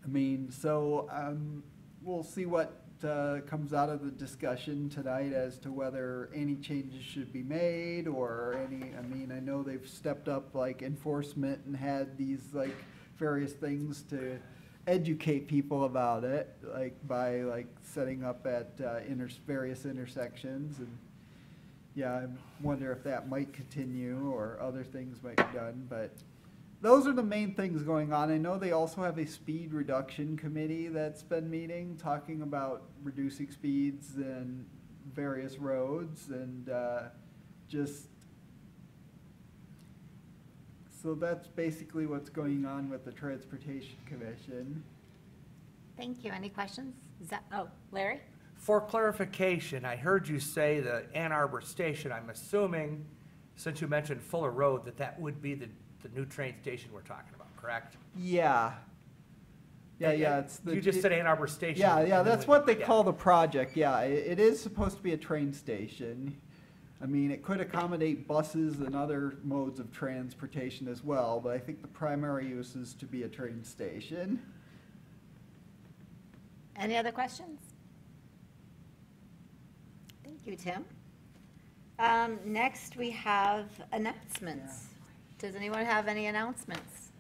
I mean, so we'll see what comes out of the discussion tonight as to whether any changes should be made or I mean, I know they've stepped up like enforcement and had these like various things to educate people about it, like by like setting up at various intersections. And yeah, I wonder if that might continue or other things might be done, but those are the main things going on. I know they also have a speed reduction committee that's been meeting, talking about reducing speeds in various roads, and so that's basically what's going on with the Transportation Commission. Thank you. Any questions? Larry? For clarification, I heard you say the Ann Arbor station. I'm assuming, since you mentioned Fuller Road, that would be the new train station we're talking about, correct? Yeah. Yeah, You just said Ann Arbor Station. Yeah, that's what they call the project. Yeah, it is supposed to be a train station. I mean, it could accommodate buses and other modes of transportation as well, but I think the primary use is to be a train station. Any other questions? Thank you, Tim. Next, we have announcements. Does anyone have any announcements?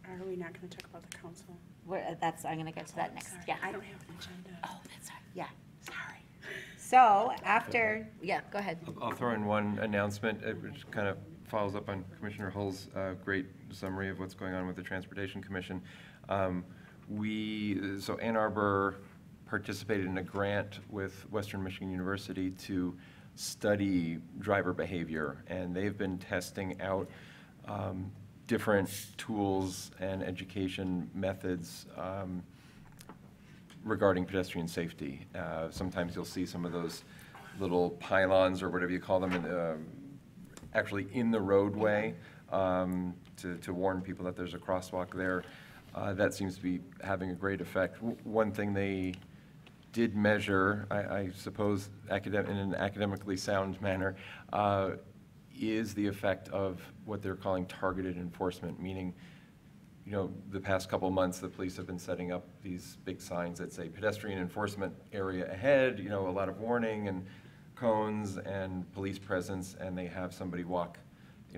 Are we not going to talk about the council? I'm going to get to that next. Sorry, Yeah. I don't have an agenda. Oh, that's right. Yeah. Sorry. So after, go ahead. I'll throw in one announcement, which kind of follows up on Commissioner Hull's great summary of what's going on with the Transportation Commission. So Ann Arbor participated in a grant with Western Michigan University to study driver behavior, and they've been testing out different tools and education methods regarding pedestrian safety. Sometimes you'll see some of those little pylons or whatever you call them actually in the roadway to warn people that there's a crosswalk there. That seems to be having a great effect. One thing they did measure, I suppose in an academically sound manner, is the effect of what they're calling targeted enforcement, meaning, the past couple of months, the police have been setting up these big signs that say pedestrian enforcement area ahead, a lot of warning and cones and police presence, and they have somebody walk,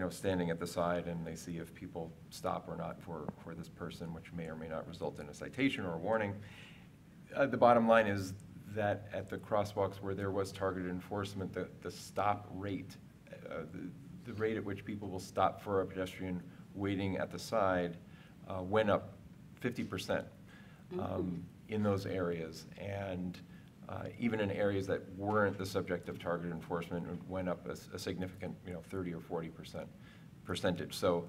standing at the side, and they see if people stop or not for this person, which may or may not result in a citation or a warning. The bottom line is that at the crosswalks where there was targeted enforcement, the stop rate, the rate at which people will stop for a pedestrian waiting at the side went up 50% in those areas. And even in areas that weren't the subject of targeted enforcement, it went up a significant 30 or 40% percentage. So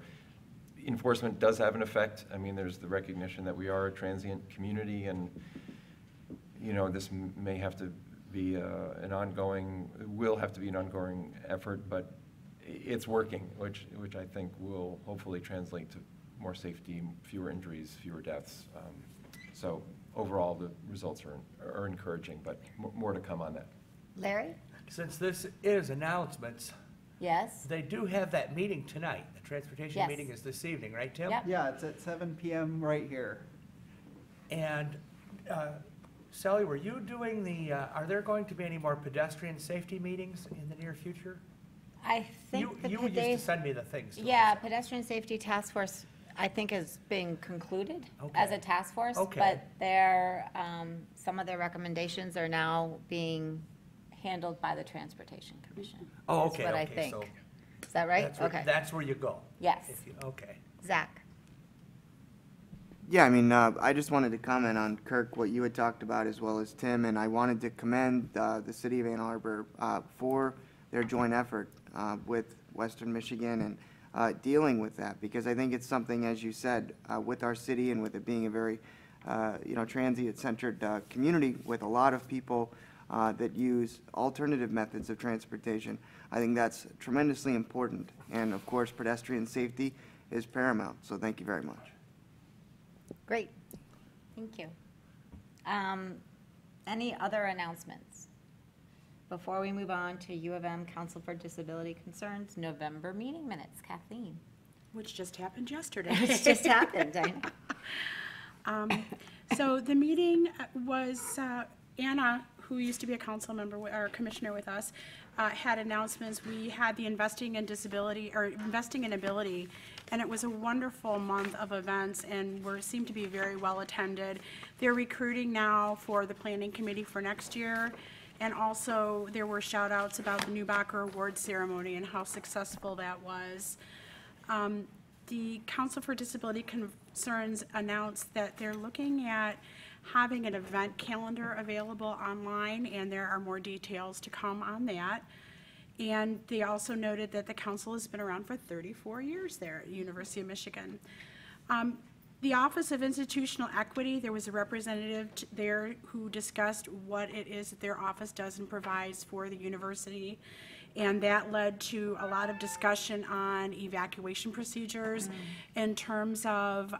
enforcement does have an effect. I mean, there's the recognition that we are a transient community, and, you know, this may have to be will have to be an ongoing effort, but it's working, which I think will hopefully translate to more safety, fewer injuries, fewer deaths. So overall, the results are encouraging, but more to come on that. Larry? Since this is announcements, Yes? they do have that meeting tonight. The transportation Yes. meeting is this evening, right, Tim? Yep. Yeah, it's at 7 PM right here. And Sally, were you doing are there going to be any more pedestrian safety meetings in the near future? I think the You used to send me the things. Yeah, pedestrian safety task force, I think, is being concluded as a Okay. task force. Okay. But some of their recommendations are now being handled by the Transportation Commission. Oh, is okay, what I okay, think. so Is that right? that's where- Okay. That's where you go. Yes. Okay. Zach? Yeah, I mean, I just wanted to comment on, Kirk, what you had talked about, as well as Tim, and I wanted to commend the city of Ann Arbor for their joint effort with Western Michigan and dealing with that, because I think it's something, as you said, with our city and with it being a very, transient-centered community with a lot of people that use alternative methods of transportation. I think that's tremendously important, and of course, pedestrian safety is paramount, so thank you very much. Great. Thank you. Any other announcements? Before we move on to U of M Council for Disability Concerns, November meeting minutes. Kathleen? Which just happened yesterday. It just happened, I know. So the meeting was, Anna, who used to be a council member, or commissioner with us, had announcements. We had the Investing in Disability, or Investing in Ability, and it was a wonderful month of events, and seemed to be very well attended. They're recruiting now for the planning committee for next year, and also there were shout outs about the Newbacher Award ceremony and how successful that was. The Council for Disability Concerns announced that they're looking at having an event calendar available online, and there are more details to come on that. And they also noted that the council has been around for 34 years there at the University of Michigan. The Office of Institutional Equity, there was a representative there who discussed what it is that their office does and provides for the university. And that led to a lot of discussion on evacuation procedures in terms of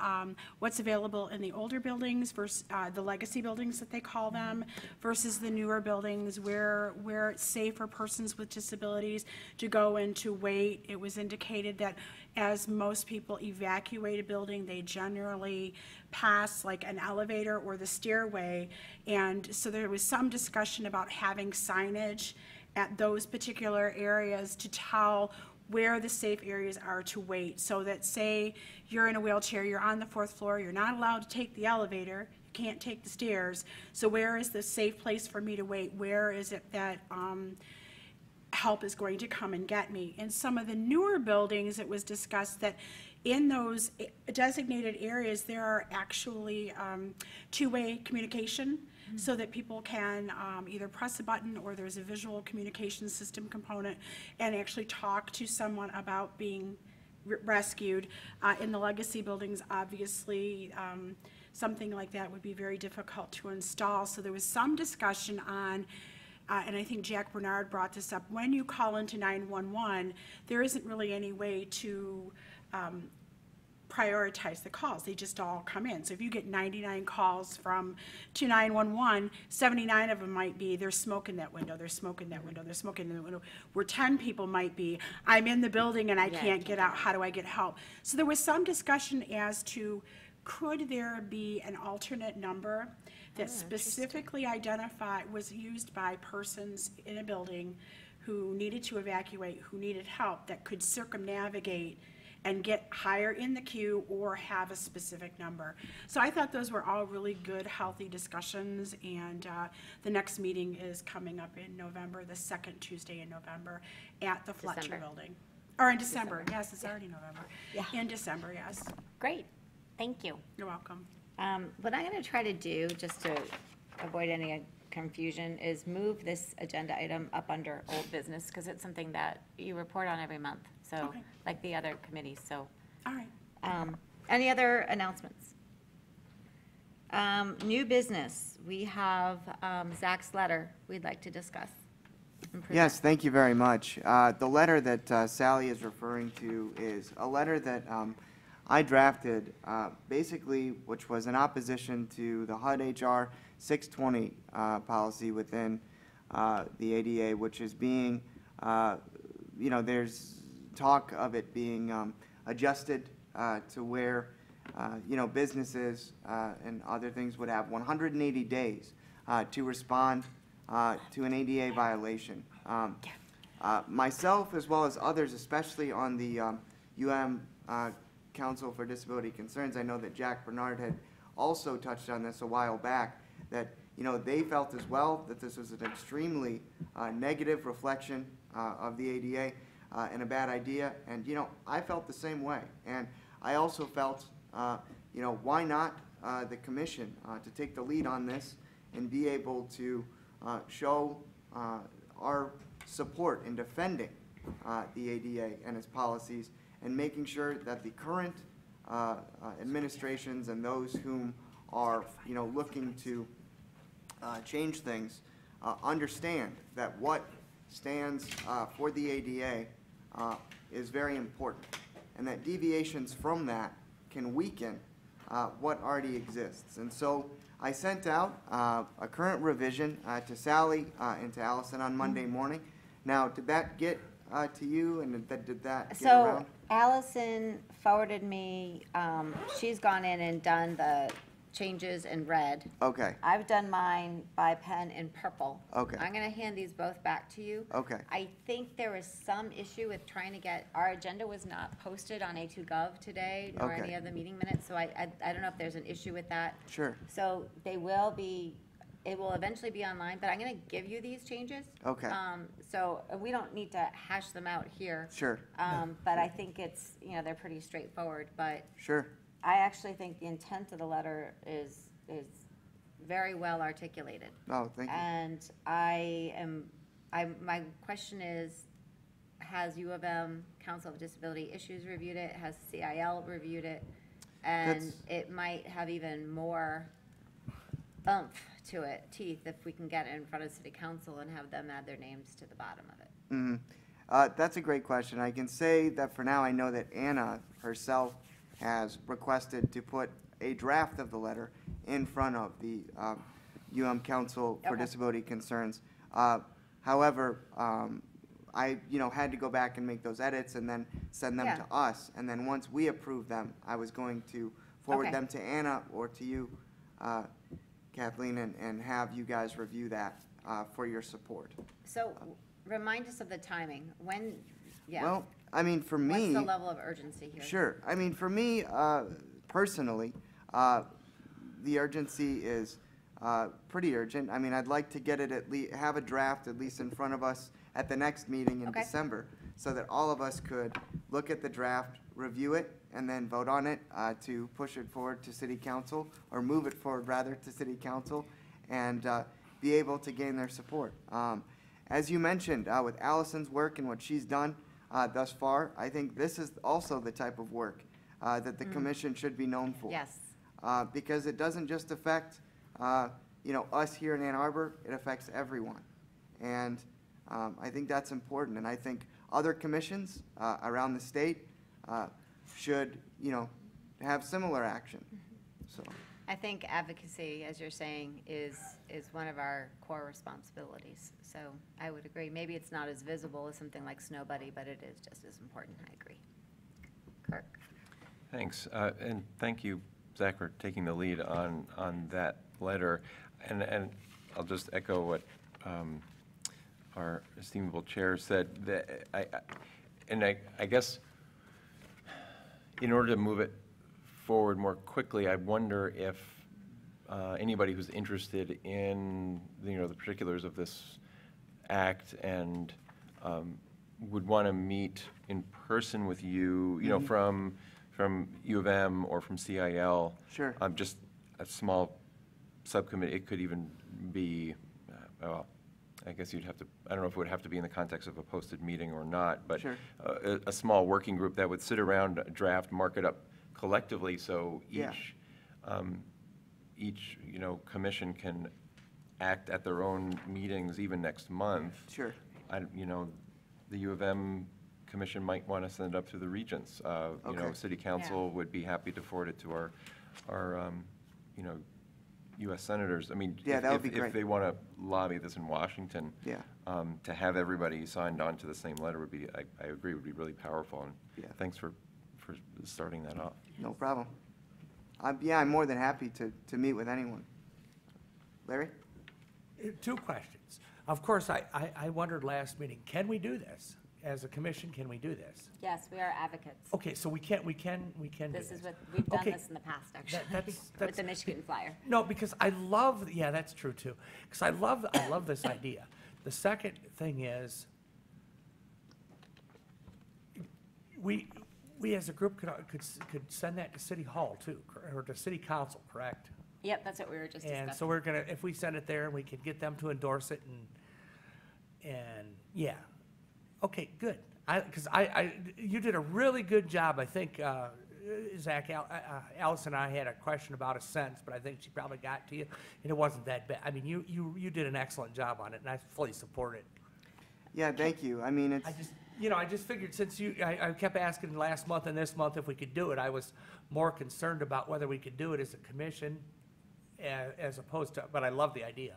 what's available in the older buildings versus the legacy buildings that they call them, versus the newer buildings where it's safe for persons with disabilities to go in to wait. It was indicated that as most people evacuate a building, they generally pass like an elevator or the stairway. And so there was some discussion about having signage at those particular areas to tell where the safe areas are to wait, so that, say you're in a wheelchair, you're on the 4th floor, you're not allowed to take the elevator, you can't take the stairs, so where is the safe place for me to wait? Where is it that help is going to come and get me? In some of the newer buildings, it was discussed that in those designated areas, there are actually two-way communication, so that people can either press a button, or there's a visual communication system component, and actually talk to someone about being rescued. In the legacy buildings, obviously, something like that would be very difficult to install. So there was some discussion on, and I think Jack Bernard brought this up, when you call into 911, there isn't really any way to prioritize the calls. They just all come in. So if you get 99 calls to 911, 79 of them might be, there's smoke in that window, there's smoke in that window, there's smoke in that window, where 10 people might be, I'm in the building and I can't get out, how do I get help? So there was some discussion as to, could there be an alternate number that specifically was used by persons in a building who needed to evacuate, who needed help, that could circumnavigate and get higher in the queue or have a specific number. So I thought those were all really good, healthy discussions, and the next meeting is coming up in November, the second Tuesday in November, at the Fletcher December. Building. Or in December, yes, it's already November. Yeah. In December, yes. Great. Thank you. You're welcome. What I'm going to try to do, just to avoid any confusion, is move this agenda item up under old business, because it's something that you report on every month, so, Okay. like the other committees, so. All right. Any other announcements? New business, we have Zach's letter we'd like to discuss. and present. Yes, thank you very much. The letter that Sally is referring to is a letter that I drafted, basically, which was in opposition to the HUD HR 620 policy within the ADA, which is being, there's talk of it being adjusted to where, businesses and other things would have 180 days to respond to an ADA violation. Myself, as well as others, especially on the Council for Disability Concerns, I know that Jack Bernard had also touched on this a while back, that they felt as well that this was an extremely negative reflection of the ADA and a bad idea. And I felt the same way. And I also felt, why not the commission to take the lead on this and be able to show our support in defending the ADA and its policies, and making sure that the current administrations and those whom are, looking to change things understand that what stands for the ADA is very important, and that deviations from that can weaken what already exists. And so I sent out a current revision to Sally and to Allison on Monday morning. Now, did that get to you, and did that get around? So Allison forwarded me, she's gone in and done the changes in red. Okay, I've done mine by pen in purple. Okay. I'm gonna hand these both back to you. okay, I think there was some issue with trying to get, our agenda was not posted on A2Gov today, nor Okay. any of the meeting minutes, so I don't know if there's an issue with that. sure, So they will be, it will eventually be online, but I'm gonna give you these changes. Okay. So we don't need to hash them out here. sure, But I think it's, they're pretty straightforward, but sure, I actually think the intent of the letter is very well articulated. oh, thank you. And my question is, has U of M Council of Disability Issues reviewed it? Has CIL reviewed it? And That's- it might have even more oomph to it, teeth, if we can get it in front of city council and have them add their names to the bottom of it. That's a great question. I can say that for now, I know that Anna herself has requested to put a draft of the letter in front of the UM Council for Okay. Disability Concerns. However, I, had to go back and make those edits and then send them Yeah. to us. And then once we approve them, I was going to forward Okay. them to Anna or to you, Kathleen, and have you guys review that for your support. So remind us of the timing. When, yeah. Well, I mean, for What's me. the level of urgency here? Sure. I mean, for me, personally, the urgency is pretty urgent. I mean, I'd like to get it have a draft at least in front of us at the next meeting in Okay. December, so that all of us could look at the draft, review it, and then vote on it to push it forward to city council, or move it forward rather to city council, and be able to gain their support. As you mentioned, with Allison's work and what she's done thus far, I think this is also the type of work that the commission should be known for. Yes. Because it doesn't just affect, us here in Ann Arbor, it affects everyone. And I think that's important, and I think other commissions around the state should, have similar action, so. I think advocacy, as you're saying, is one of our core responsibilities. So I would agree. Maybe it's not as visible as something like Snow Buddy, but it is just as important. I agree. Kirk? Thanks, and thank you, Zach, for taking the lead on that letter. And I'll just echo what our esteemable chair said. That I guess in order to move it forward more quickly, I wonder if anybody who's interested in the particulars of this act and would want to meet in person with you, from U of M or from CIL. Sure. Just a small subcommittee. It could even be, well, I guess you'd have to, I don't know if it would have to be in the context of a posted meeting or not, but Sure. a small working group that would sit around, draft, mark it up collectively, so Yeah. each, commission can act at their own meetings even next month. Sure. The U of M commission might want to send it up to the regents. Okay. City council would be happy to forward it to our U.S. senators. I mean, Yeah, that would be if great. they want to lobby this in Washington, Yeah. to have everybody signed on to the same letter would be, I agree, would be really powerful. And Yeah. thanks for starting that off. No problem. I'm more than happy to meet with anyone. Larry? Two questions. Of course, I wondered last meeting, can we do this? As a commission, can we do this? Yes, we are advocates. Okay, so we can do This this. is what, we've done Okay. this in the past, actually, That's- with the Michigan Flyer. No, because yeah, that's true too. Because I love this idea. The second thing is, we as a group could send that to City Hall too, or to City Council, correct? Yep, that's what we were just discussing. And so we're gonna, if we send it there, we could get them to endorse it and yeah. Okay, good. Because you did a really good job. I think, Zach, Alice and I had a question about a sentence, but I think she probably got to you, and it wasn't that bad. I mean, you did an excellent job on it, and I fully support it. Yeah, thank you. I mean, it's, I just figured since I kept asking last month and this month if we could do it, I was more concerned about whether we could do it as a commission as opposed to, but I love the idea.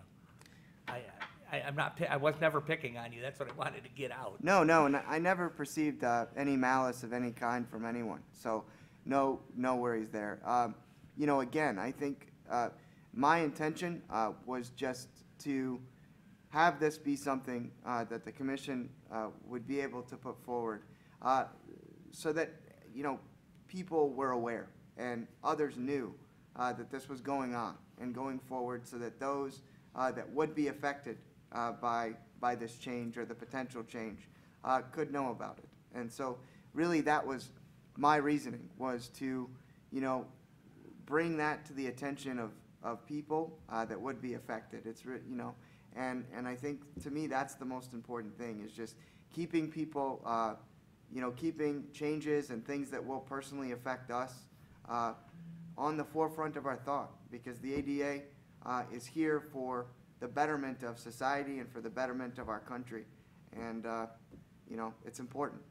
I was never picking on you. That's what I wanted to get out. no, and I never perceived any malice of any kind from anyone, so no worries there. Again, I think my intention was just to have this be something that the commission would be able to put forward so that, people were aware and others knew that this was going on and going forward so that those that would be affected by this change or the potential change could know about it. And so really that was my reasoning, was to, bring that to the attention of people that would be affected. It's, and I think to me that's the most important thing, is just keeping people, keeping changes and things that will personally affect us on the forefront of our thought, because the ADA is here for the betterment of society and for the betterment of our country. And, it's important.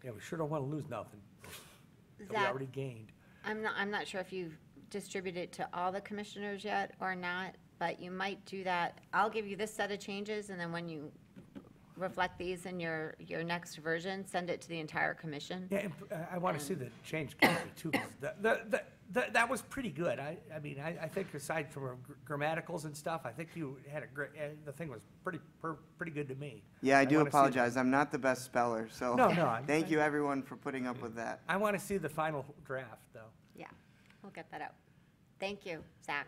Yeah, we sure don't want to lose nothing that we Zach, already gained. I'm not sure if you've distributed it to all the commissioners yet or not, but you might do that. I'll give you this set of changes, and then when you reflect these in your next version, send it to the entire commission. Yeah, and I want to see the change copy too, 'cause that was pretty good. I think aside from grammaticals and stuff, I think you had a great, the thing was pretty good to me. Yeah, I do wanna see apologize. I'm not the best speller, so No, I'm- thank you everyone for putting up with that. I want to see the final draft, though. Yeah, we'll get that out. Thank you, Zach.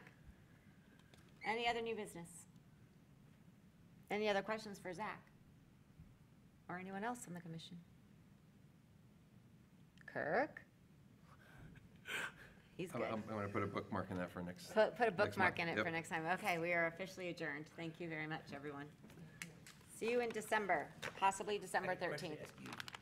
Any other new business? Any other questions for Zach? Or anyone else on the commission? Kirk? He's good. I'm going to put a bookmark in that for next. Put a next bookmark month. in it Yep. for next time. Okay, we are officially adjourned. Thank you very much, everyone. See you in December, possibly December I have a question to 13th. ask you.